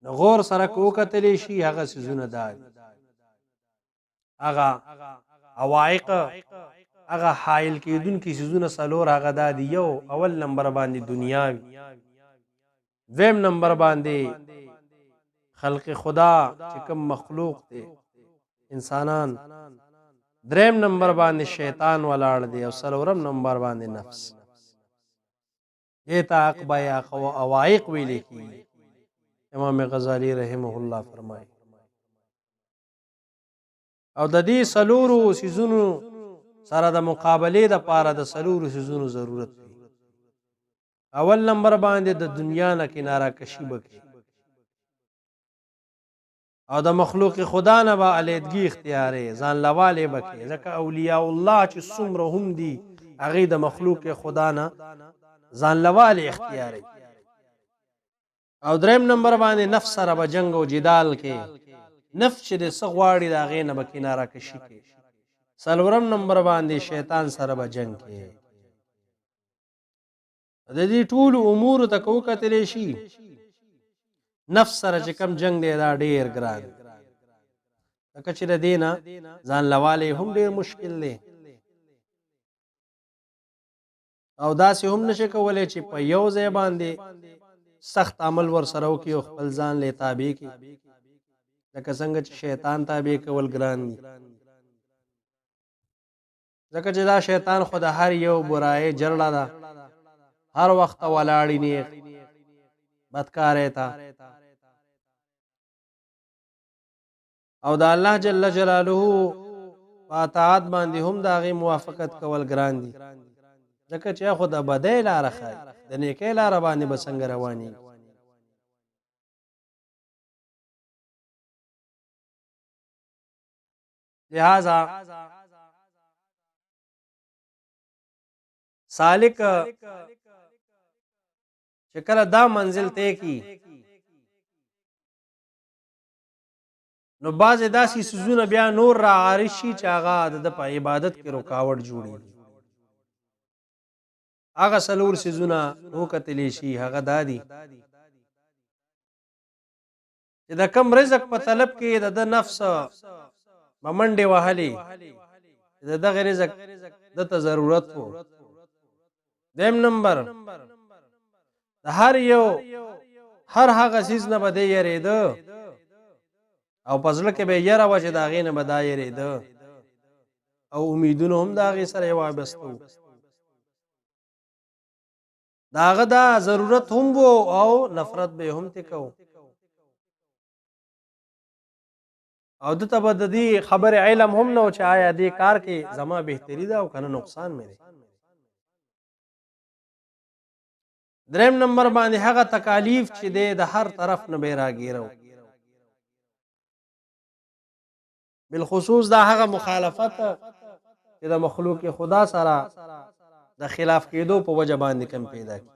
نو غور سره که وکتلی شي، هغه څیزونه دا دي، هغه عوایق، هغه حایل کېدونکي څیزونه څلور هغه دا دي. یو، اول نمبر باندې دنیا وي، دویم نمبر باندې خلق خدا چې کوم مخلوق دی انسانان، دریم نمبر باندې شیطان ولاړ دی، او څلورم نمبر باندې نفس. دې ته عقبه یا عوایق ویل کېږي. امام غزالی رحمه الله فرمایي. او د دې څلورو څیزونو سره د مقابلې دپاره د څلورو څیزونو ضرورت دی. اول نمبر باندې د دنیا نه کناره کشي وکړي او د مخلوق خدا نه به علیحدګي اختیارې، ځان لوالی به کړي، ځکه اولیاء الله چې څومره هم دي هغې د مخلوق خدا نه ځان لوالی اختیارې. او دریم نمبر باندې نفس سره به جنګ او جدال کې، نفس چې د څه غواړي د هغې نه به کناره کشي کې. څلورم نمبر باندې شیطان سره به جنګ کې. د دې ټولو امورو ته که وکتلی شي، نفس سره چې کم جنگ دی دا ډیر ګران، ځکه چې د دې نه ځان لوالی هم ډیر مشکل دی. او داسې هم نشي کولی چې په یو ځای باندې سخت عمل ور سره وکړي او خپل ځان له تابع کړي، لکه څنګه چې شیطان تابع کول ګران دي، ځکه چې دا شیطان خو د هر یو برایې جرړه ده، هر وخت ولاړی نیغ بدکارې ته. او د الله جل جلاله په اطاعت باندې هم د هغې موافقت کول ګران دي، ځکه چې خو د بدۍ لاره ښایي، د نیکۍ لاره باندې به څنګه رواني. لہذا سالک چې کله دا منزل طے کی، نو بعضې داسې څیزونه بیا نور را عارض شي چې هغه د په عبادت کې رکاوټ جوړېږي. هغه څلور څیزونه وکتلی شي، هغه دا دي چې د کم رزق په طلب کې د ده نفس به منډې وهلې، د دغه رزق دته ضرورت و. دویم نمبر، د هر هغه څیز نه به دی یریده او په زړه کې به یې یره وه چې د هغې نه به دا یریده، او امیدونه هم د هغې سره یې وابسته و. د هغه دا ضرورت هم و او نفرت به یې هم ترې کو. او دته به د دې خبره علم هم نه و چې آیا دې کار کې زما بهتري ده او کنه نقصان مې دی. دریم نمبر باندې هغه تکالیف چې د هر طرف نه به راګیرو، بالخصوص دا هغه مخالفت چې د مخلوق خدا سره د خلاف کېدو په وجه باندې کم پیدا کی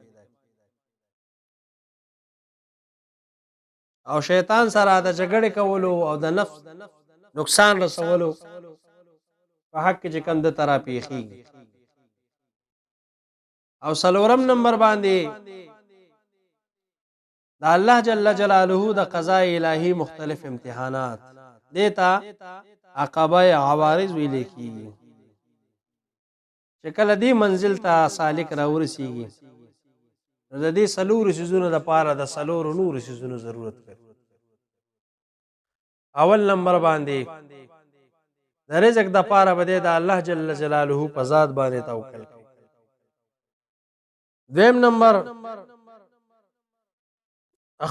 او شیطان سره د جګړې کولو او د نفس نقصان رسولو په حق کې کم د طرح پیخیږي. او سلورم نمبر باندې د الله جل جلاله د قضاء الهی مختلف امتحانات دیتا عقبه عوارض ویل کیږي چې کله دې منزل ته سالک راورسیږي نو د دې سلور سيزونو د پاره د سلور نور سيزونو ضرورت کوي. اول نمبر باندې د رزق د پاره بده د الله جل جلاله په ذات باندې توکل کوي. دویم نمبر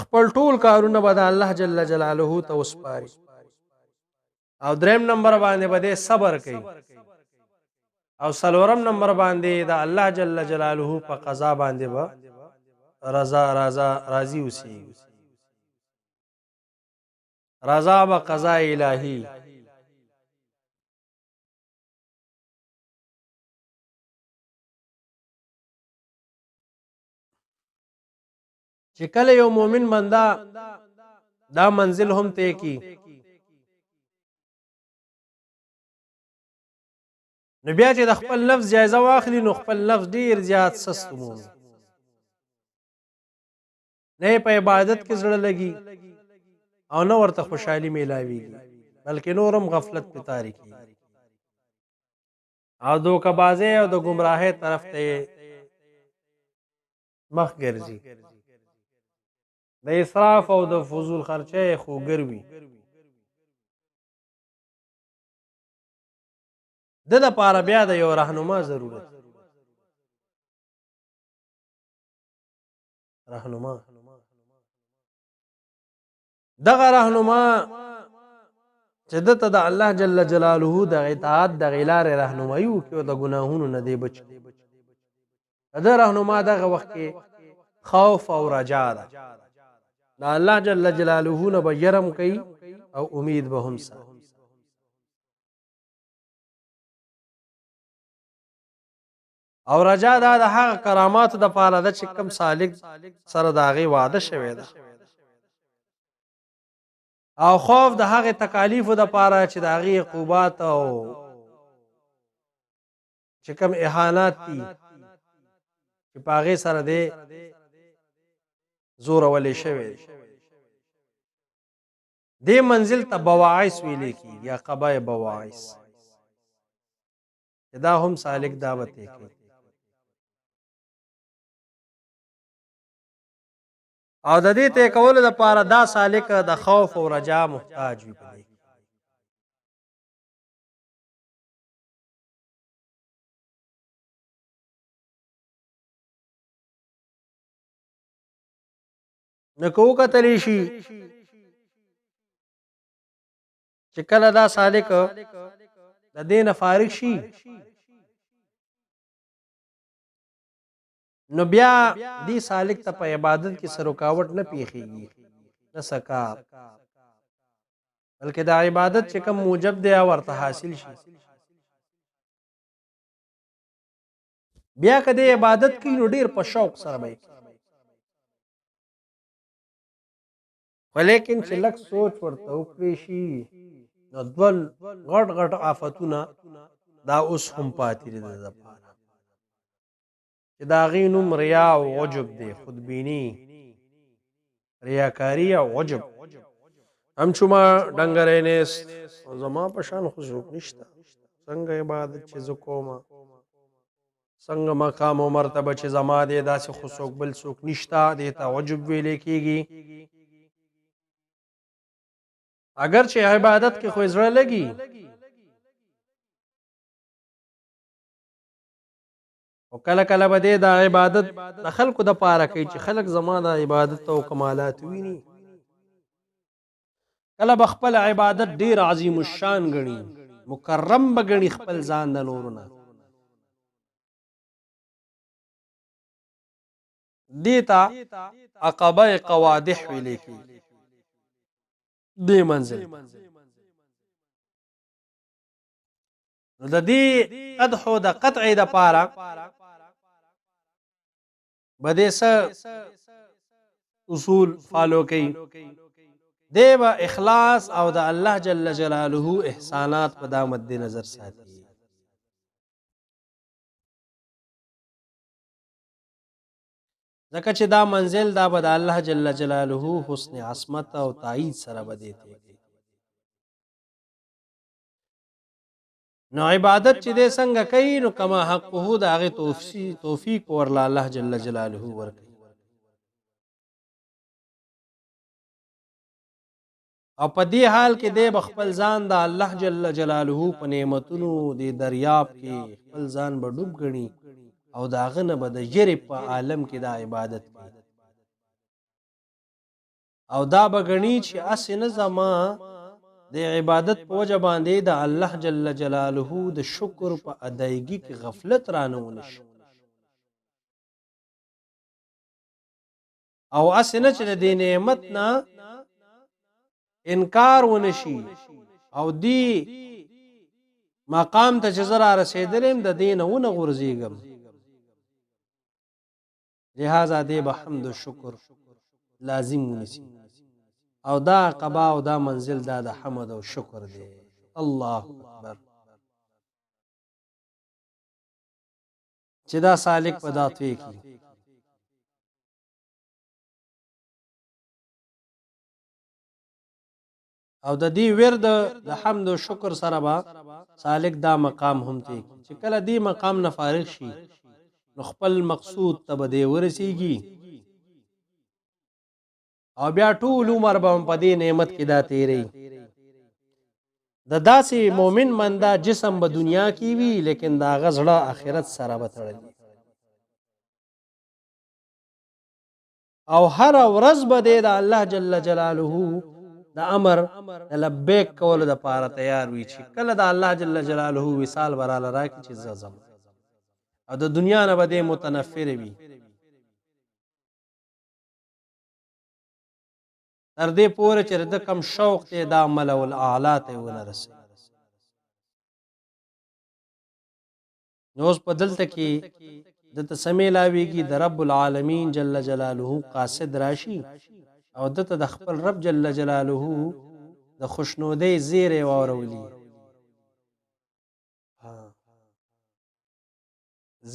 خپل ټول کارونه به د الله جل جلاله ته وسپاري. او دریم نمبر باندې بده صبر کوي. او سلورم نمبر باندې د الله جل جلاله په قضا باندې به راضی اوسي. رضا و قضاء الهی چې کله یو مؤمن بندا دا منزل هم ته کی نو بیا چې د خپل لفظ جایزه واخلي نو خپل لفظ ډیر زیات سست مومي، نه په عبادت کې زړه لګي او نه ورته خوشحالي میلاویږي بلکې نورم غفلت په تاریخي او دوکبازه او د گمراهۍ طرف ته مخ ګرځي. د اسراف او د فضول خرچه خوګروي د لپاره بیا د یو راهنما ضرورت. راهنما دغه راهنما چې دته د الله جل جلاله د اطاعت د غلار راهنمایي وکړي د ګناهونو نه دی بچ. دا راهنما دغه وخت کې خوف او رجا ده. د الله جل جلاله نه به يرم کوي او امید به هم ساتي. او رجا دا د هغه کرامات د پاره د چې کم سالک سره د هغه وعده شوی ده. او خوف د هغه تکالیف د پاره چې د هغه عقوبات او چې کم اهانات دي چې پاغه سره ده زور ولې شوی. دې منزل ته بواعث ویل کی یا قبای بواعث دا هم سالک دعوت کوي. او د دې ته کول د پاره دا سالک د خوف او رجا محتاج وي. نکو کتلی شي چې کله دا سالک د دین فارغ شي نو بیا دی سالک ته په عبادت کې سر رکاوټ نه پیخیږي نه سکار بلکې دا عبادت چې کوم موجب دی ورته حاصل شي. بیا کده عبادت کوي نو ډیر په شوق سره وي ولیکن چې لک سوچ ورته وکړي شي نو دول غټ غټ آفتونه دا اوس هم پاتې دي. د پاره چې دا غینوم ریا او عجب دی، خودبینی، ریاکاری او عجب. هم چوما ډنګرې نس زما په شان خو نشته څنګه عبادت چې زکوما څنګه مقام او مرتبه چې زما دې داسې خصوص بل څوک نشته دې ته عجب ویلې کیږي. اگر چې عبادت کې خو زړه لګي او کله کله به د عبادت د خلکو د پاره کوي چې خلک زما د عبادت او کمالات ویني کله به خپل عبادت ډیر عظیم الشان ګڼي، مکرم به ګڼي خپل ځان د نورو نه. دیتا عقبه قوادح ویل کیږي. دې منزل نو د دې قدح د قطع د پاره بده س اصول فالو کوي. دی به اخلاص او د الله جل جلاله احسانات په دا مد نظر ساتي. ځکه چې دا منزل دا به د الله جل جلاله حسن عصمت او تایید سره به دیته. نو عبادت چې دې څنګه کوي نو کما حقه د هغه توفیق ورله الله جل جلاله ورکوي. او په دې حال کې دې بخپل ځان د الله جل جلاله په نعمتونو دې دریاب کې خپل ځان به ډوب غني او داغه نه به د یری په عالم کې د عبادت کوي. او دا به غني چې اسنه زما د عبادت په وجه باندې د الله جل جلاله د شکر په ادایګي کې غفلت رانه ونشي، او اسنه چې د نعمت نه انکار ونشي او دی مقام ته چې زرا رسیدلم د دین ونه غورځيږم. لہذا دې به حمد او شکر لازم ونیسي او دا قبا او دا منزل دا د حمد او شکر دی. الله اکبر. چې دا سالک په داتوي کی او د دې ورد د حمد او شکر سره با سالک دا مقام هم ته چې کله دې مقام نه فارغ شي نو خپل مقصود ته به ورسیږي او بیا ټول عمر به په دې نعمت کې دا تیری. د داسې مؤمن مندا جسم به دنیا کې وي لیکن دا غزړه آخرت سره به تړلی او هر ورځ به د الله جل جلاله د امر د لبیک کول د پاره تیار وي چې کله د الله جل جلاله وصال براله راکړي چې زم او د دنیا نه به متنفر وي. تر دې پورې چې د کم شوق ته د عمل او الاعلا ته ونرسي. نو اوس په دلته کې د تسمی لاویږي د رب العالمین جل جلاله قاصد راشي او دته د خپل رب جل جلاله د خوشنودۍ زیره واورولي.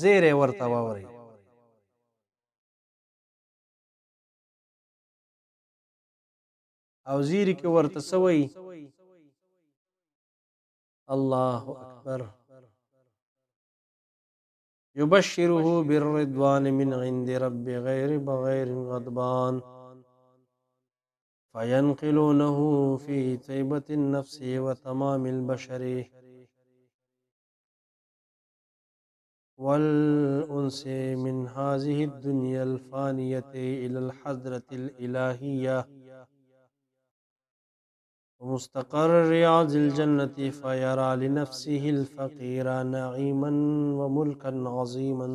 زیره ورته واوري او زیری کې ورته سوی. الله اکبر. يبشره بالرضوان من عند رب غير بغير غضبان فينقلونه في طيبة النفس وتمام البشر والأنس من هذه الدنيا الفانية إلى الحضرة الإلهية ومستقر رياض الجنة فيرى لنفسه الفقير نعيما وملكا عظيما.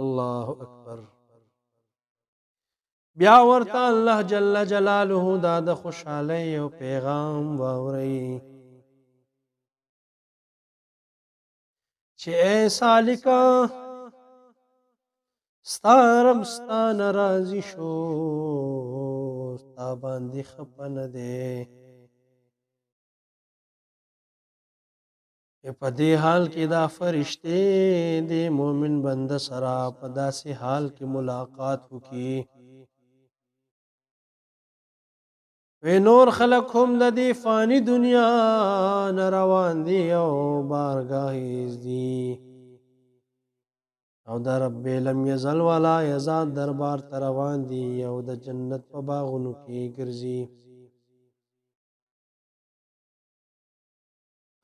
الله أكبر. بیا ورته الله جل جلاله دا د خوشحالۍ او پیغام واوري چې اے سالکا ستا رب ستا ناراضي شو ستا باندې خپه نه دی. په دې حال کې دا فرشته د مؤمن بنده سره په داسې حال کې ملاقات وکي وی نور خلق هم د دې فانی دنیا نه روان دي او بارگاهیز دي او د رب لم یزل ولا یزاد دربار ته روان دي او د جنت په باغونو کې ګرځي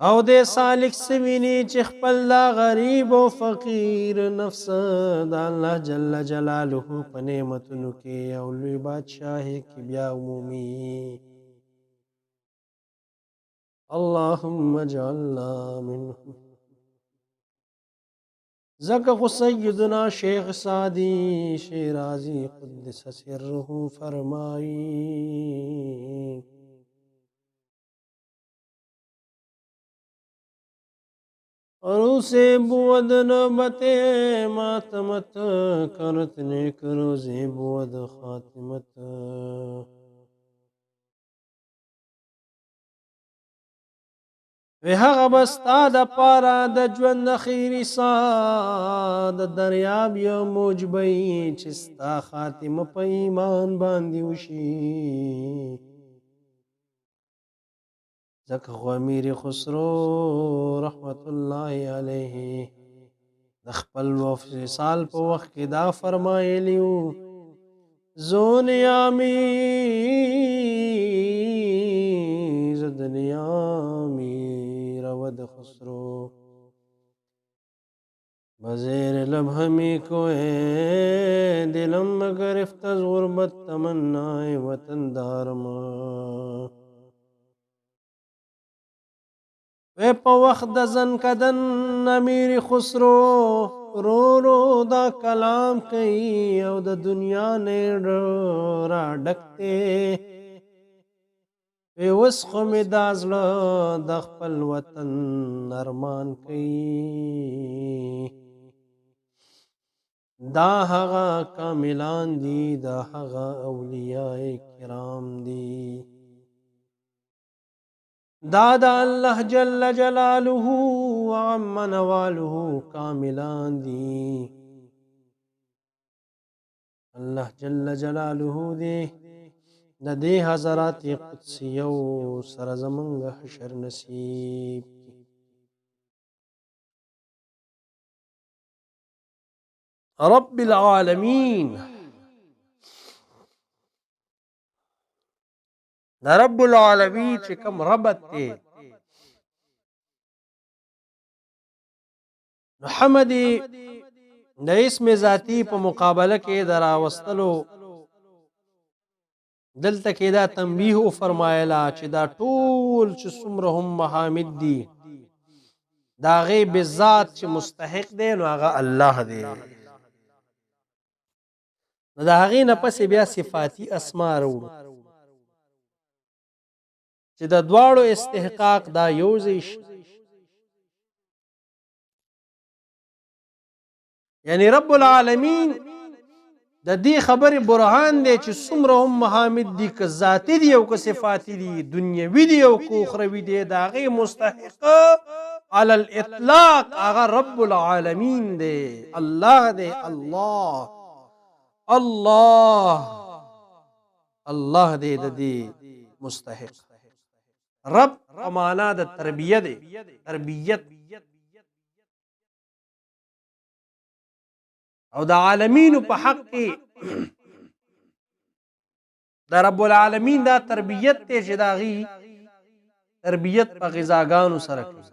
او دې سالک سویني چې خپل دا غریب او فقیر نفس د الله جل جلاله په نعمتونو کې او لوی بادشاهي کې بیا عمومي اللهم اجعلنا منهم زکه خو سیدنا شیخ سعدی شیرازی قدس سره فرمائی اور اسے بود نوبت ماتمت کرت نیک روزی بود خاتمت وی هغه بستا د پاره د ژوند اخیری سا د دریاب یو موج بی چې ستا خاتمه په ایمان باندې وشي ځکه خو امیر خسرو رحمت الله علیه د خپل وصال په وخت کې دا فرمایلی و زون یامی زدنیامی رود خسرو بزیر لب ہمی کو دلم گرفت از غربت تمنای وطن دارما وی پا وقت د زن کدن امیر خسرو رو رو دا کلام کئی او د دنیا نیڑ را ڈکتے وی وسخو می دازلا د خپل وطن ارمان کئی دا هغه کاملان دی دا هغه اولیاء کرام دی دا الله جل جلاله وعم نواله کاملان دی الله جل جلاله دی د دې حضرات قدسیو سره زمونږ حشر نصیب رب العالمین دا رب العالمین چې کوم ربط دی محمد د اسم ذاتی په مقابله کې دراوستلو دلته کې دا تنبیه فرمایلا چې دا ټول چې څومره هم محامد دي دا غي بذات چې مستحق دی نو هغه الله دی نو دا هغه نه پس بیا صفاتی اسماء وروړو چې د دواړو استحقاق دا یوځای شي یعنی رب العالمین د دې خبره برهان دی چې څومره هم محامد دي که ذاتی دي او که صفاتی دي دنیوي دي او که اخروی دي دا هغه مستحق علی الاطلاق هغه رب العالمین دی الله دی الله الله الله دی د دې مستحق رب په معنا د تربیه دی تربیت او د عالمین په حق کې د رب العالمین دا تربیت ته چې داغي تربیت په غذاګانو سره کوي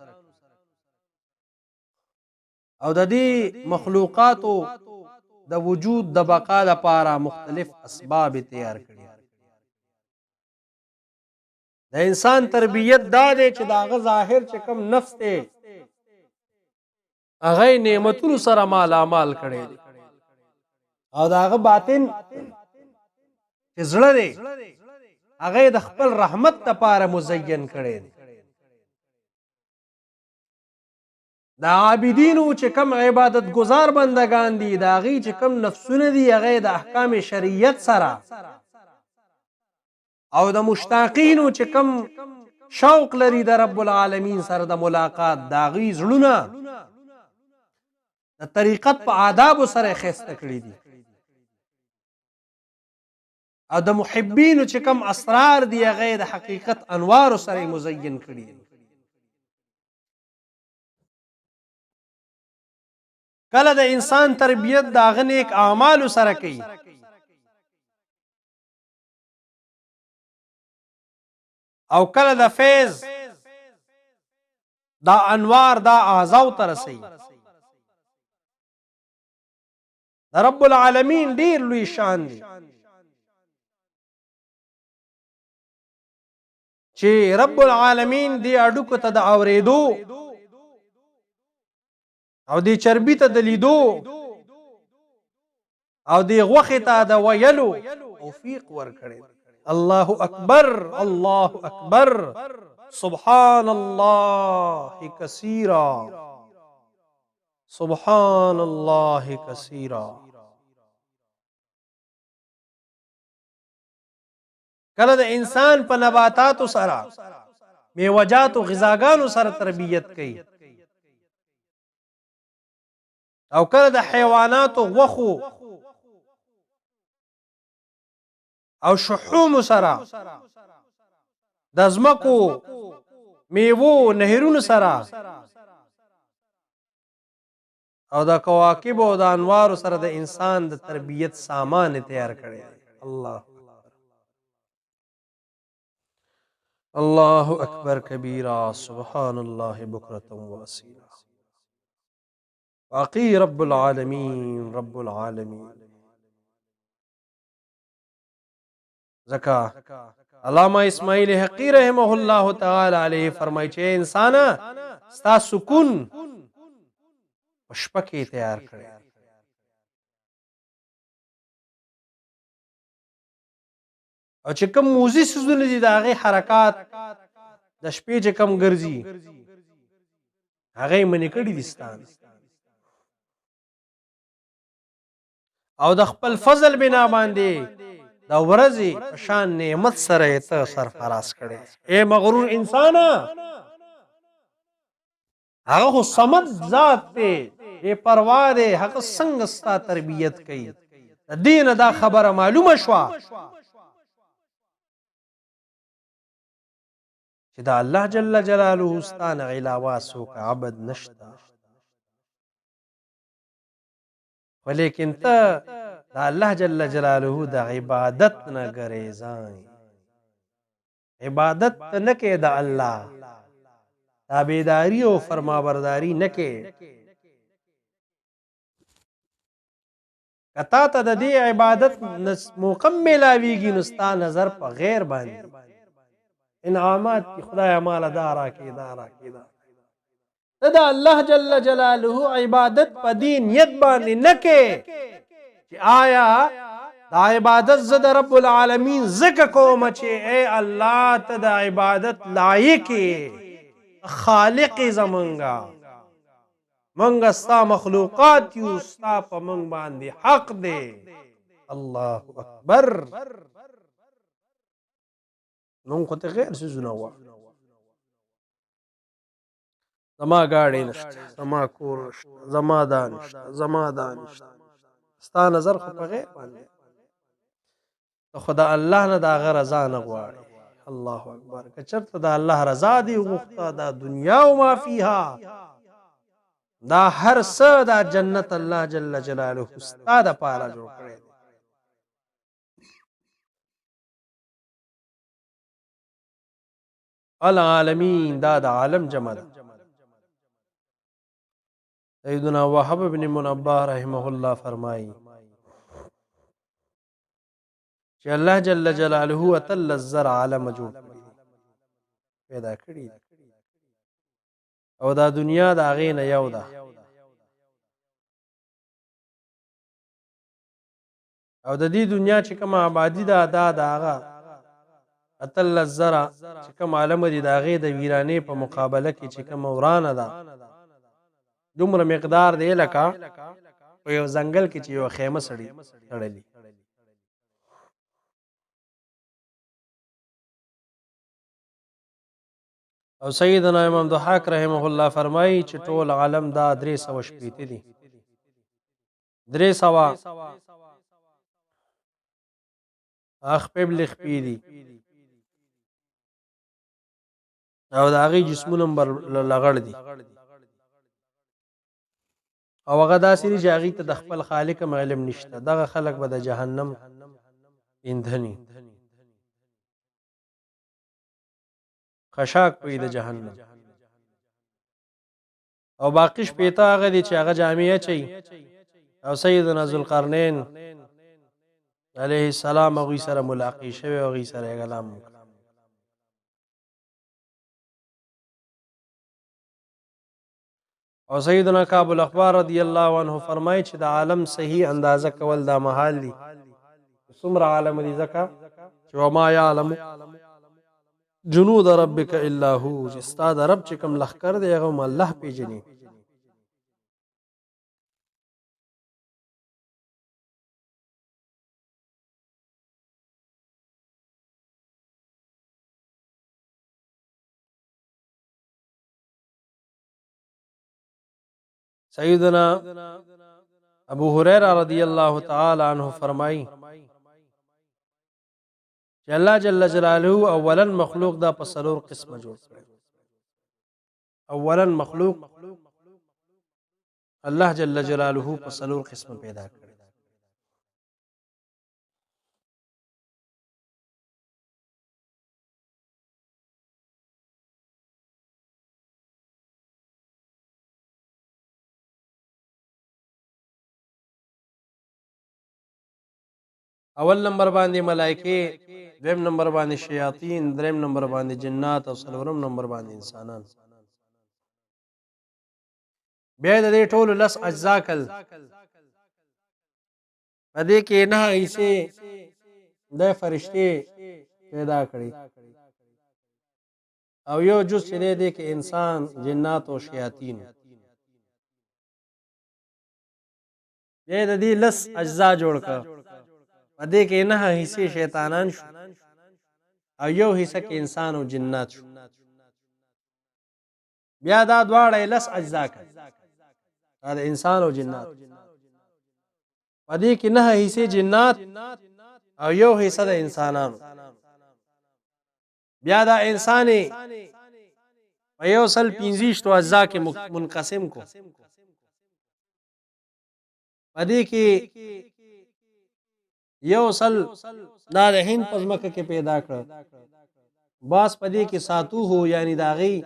او د دې مخلوقاتو د وجود د بقا لپاره مختلف اسباب تیار کړي د انسان تربیت دا دی چې داغه ظاهر چې کم نفس ته هغه نعمتونو سره مالا مال کړي او داغه باطن چې زړه دی هغه د خپل رحمت لپاره مزین کړي دا عابدینو چې کم عبادت گزار بندگان دي دا غي چې کم نفسونه دي هغه د احکام شریعت سره او د مشتاقینو چې کم شوق لري د رب العالمین سره د ملاقات دا غي زړونه د طریقت په آداب سره خسته کړی دي او د محبینو چې کم اسرار دي هغه د حقیقت انوار سره مزین کړی دي کله د انسان تربیت د غنیک اعمال سره کوي او کله د فیض دا انوار دا اعضاو ته رسي. د رب العالمین ډیر لوی شان دی چې رب العالمین دی اډوکو ته د اوریدو او دی چربی ته د لیدو او دی غوخه ته د ویلو توفیق ورکړي. الله اکبر الله اکبر سبحان الله کثیرا سبحان الله کثیرا. کله د انسان په نباتاتو سره میوجات او غذاګانو سره تربیت کوي او کله د حیواناتو غوخو او شحوم سره د ازمکو میوو نهرونو سره او د کواکب او د انوارو سره د انسان د تربیت سامان تیار کړی. الله الله اکبر کبیرا سبحان الله بکرة واصیلا. واقعی رب العالمین رب العالمین. زکا علامہ اسماعیل حقی رحمه الله تعالی علیه فرمای چې انسان ستا سکون شپه کې تیار کړی او چې کوم موزي سوزونه دي د هغې حرکات د شپې چې کم ګرځي هغه یې منې کړي دي ستان او د خپل فضل بنا باندې د ورځې په شان نعمت سره یې ته سرفراز کړی. اے مغرور انسانا هغه خو صمد ذات دی بے پروا دی هغه څنګه ستا تربیت کوي. د دې نه دا خبره معلومه شوه چې دا الله جل جلاله ستا نه علاوه څوک عبد نشته ولیکن ته دا الله جل جلاله د عبادت نه ګریزان عبادت نه کې د الله تابعداري او فرمانبرداري نه کې. کتا ته د دې عبادت مکمل اویږي نو ستا نظر په غیر باندې انعامات کی خدای مال دا راکې دا راکې دا الله جل جلاله عبادت په دې نیت باندې نه کې چې آیا دا عبادت زه د رب العالمین ذکر کوم چې اے الله ته د عبادت لایق خالق زمونږه منګه ستا مخلوقات یو ستا په منګ باندې حق دی. الله اکبر. مونږ خو ته غیر څیزونه غواړو. زما ګاډی نشته زما کور نشته زما دا نشته زما دا نشته ستا نظر خو په غیر باندې ته خو د الله نه د هغه رضا نه غواړې. الله اکبر. که چېرته د الله رضا دې وغوښته دا دنیا او ما فیها دا هر څه دا جنت الله جل جلاله ستا دپاره جوړ کړی دی. العالمین دا د عالم جمع ده. سیدنا وهب بن منبه رحمه الله فرمایي چې الله جل جلاله اتل الزرع علم جوړ پیدا کړی او دا دنیا د هغې نه یو ده او د دې دنیا چې کومه آبادي ده دا د هغه اتل الزرع چې کوم عالم دي د هغې د ویرانې په مقابله کې چې کومه ورانه ده دومره مقدار دی لکه په یو ځنګل کې چې یو خیمه تړلي. او سیدنا امام ضحاک رحمه الله فرمایي چې ټول عالم دا 300 شپېته دي 300 اخپبل خپې دي او د هغې جسمونه لغړ دي او هغه داسې دي چې هغې ته د خپل خالق هم علم نشته. دغه خلک به د جهنم ایندھني خشاک پوی د جهنم او باقی شپېته هغه دي چې هغه جامې اچوي او سیدنا ذوالقرنین علیه السلام هغوی سره ملاقات شوی او هغوی سره یې کلام وکړ. او سیدنا کعب الاحبار رضی الله عنه فرمایي چې د عالم صحیح اندازه کول دا محال دي څومره عالم دي ځکه چې وما یعلم جنود ربک الا هو چې ستا د رب چې کوم لښکر دی هغه هم الله پیژني. سیدنا ابو هريره رضی الله تعالی عنہ فرمایي چې الله جل جلاله اولا مخلوق دا په څلور قسمه جوړ کړی. اولا مخلوق الله جل جلاله په څلور قسمه پیدا کړی. اول نمبر باندې ملائکه، دویم نمبر باندې شیاطین، دریم نمبر باندې جنات او څلورم نمبر باندې انسانان. بیا د دې ټولو لس اجزا کل په دې کې نه حصے د فرشتي پیدا کړي او یو جز چې دی کې انسان، جنات او شیاطین. بیا د دې لس اجزا جوړ کړ په دې کې نه حصے شیطانان شو او یو حصہ کې انسان او جنات شو. بیا دا دواړه لس اجزا کړ دا د انسان او جنات. په دې کې نه حصے جنات او یو حصہ د انسانانو. بیا دا انسان په یو سل 25 اجزا کې منقسم کو. په دې کې یو سل دا د هند پزمکه کې پیدا کړ، باس پدې کې ساتو هو یعنی داغي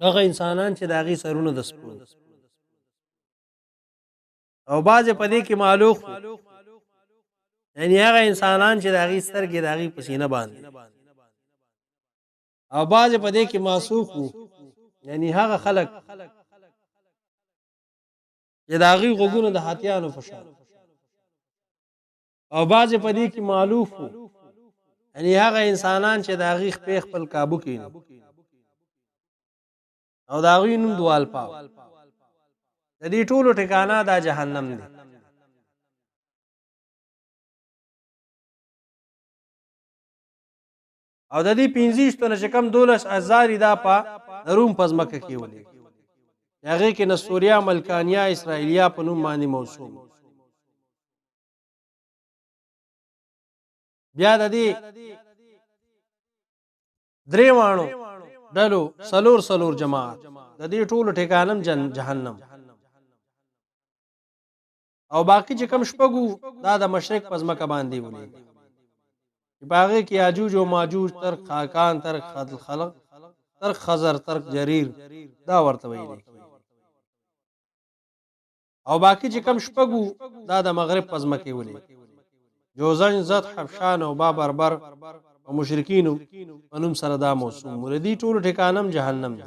هغه انسانان چې داغي سرونه د سپو او باز پدې کې معلوق یعنی هغه انسانان چې داغي سترګې داغي پسینه باندې او باز پدې کې معصوق یعنی هغه خلق چې داغي غوګونه د هاتیانو فشار او باز پدې کې معلوف یعنی هغه انسانان چې داغي خپل قابو کینو او داغي نوم دوال پاو. د دې ټولو ټکانا دا جهنم دی. او د دې 25 تنه چې کم 12000 دا په روم پزمکه کې ولې هغه کې نسوریا، ملکانیا، اسرائیلیا په نوم باندې موسوم. بیا د دې دریوانو ډلو سلور جماعت د دې ټولو ټکانم جهنم. او باقی چې کم شپږو دا د مشرق پزمکه باندې ولې چې باغې کې یاجوج او ماجوج تر خاکان تر خلق تر خزر تر جریر دا ورته ویلي. او باقی چې کم شپږو دا د مغرب پزمکه ولې جوزن، زد، حبشان او بابربر او مشرکینو په نوم سره دا موسوم. ولدي ټول ټکانم جهنم دی.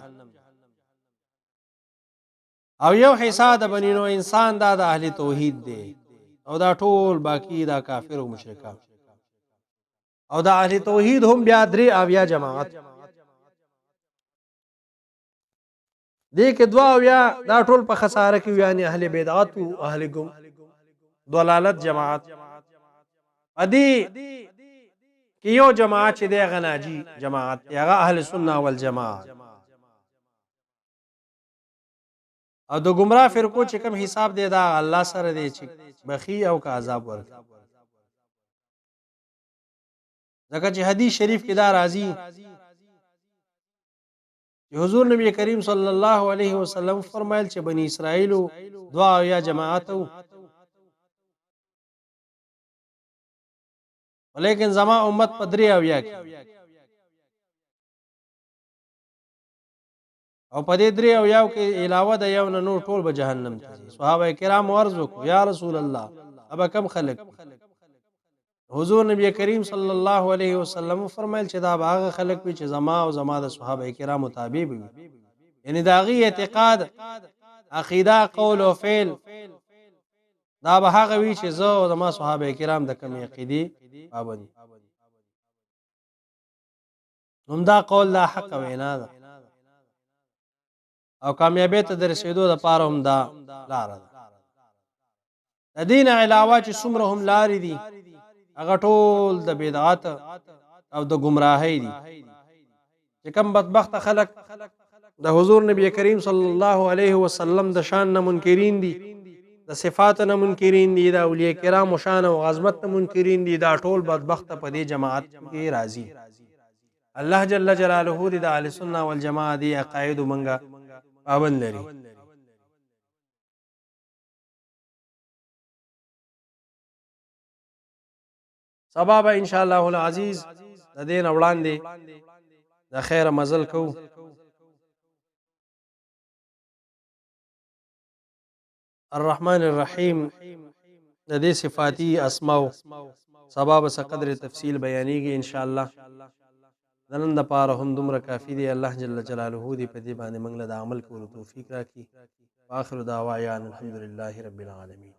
او یو حصہ د بنینو انسان دا د اهل توحید دی او دا ټول باقی دا کافر او مشرکان. او دا اهل توحید هم بیا درې اویا جماعت دې کې دوا اویا دا ټول په خساره کې یعنی اهل بدعت او اهل ضلالت جماعت. ادي کې یو جماعت چې دی غناجی جماعت هغه اهل سنت والجماعت. او د گمراه فرقو چې کوم حساب دی دا الله سره دی چې بخي او کا عذاب ورکړي. ځکه چې حدیث شریف کې دا راځي چې حضور نبی کریم صلی الله علیه وسلم فرمایل چې بنی اسرائیل دعا یا جماعت ولیکن زما امت په درې اویا کې او په دې درې او یو کې علاوه د یو نه نور ټول به جهنم ته ځي. صحابه کرام عرض وکړو یا رسول الله ابا کم خلق؟ حضور نبی کریم صلی الله علیه وسلم فرمایل چې دا به هغه خلق وي چې زما او زما د صحابه کرامو تابع وي، یعنی د هغې اعتقاد، عقیده، قول او فعل دا به هغه وي چې زه او زما صحابه کرام د کومې عقیدې پابند. همدا قول دا حق وینا ده او کامیابی ته د رسېدو دپاره هم دا لاره ده. د دې نه علاوه چې څومره هم لارې دي هغه ټول د بدعت او د ګمراهۍ دي. چې کوم بدبخته خلک د حضور نبی کریم صلی الله علیه وسلم د شان نه منکرین دي، د صفات نه منکرین دي، د اولیاء کرامو شان او عظمت نه منکرین دي، دا ټول بدبخته په دې جماعت کې راځي. الله جل جلاله دې د اهل سنت والجماعت دي عقاید منګه پابند لري. سبا به ان شاء الله العزیز د دین وړاندې د خیر مزل کو. الرحمن الرحیم د دې صفاتی اسماء سبا به قدر تفصیل بیانېږي ان شاء الله. د نن دپاره هم دومره کافي دی. الله جل جلاله دې په دې باندې موږ له د عمل کولو توفیق راکړي. واخر دعوانا الحمد لله رب العالمین.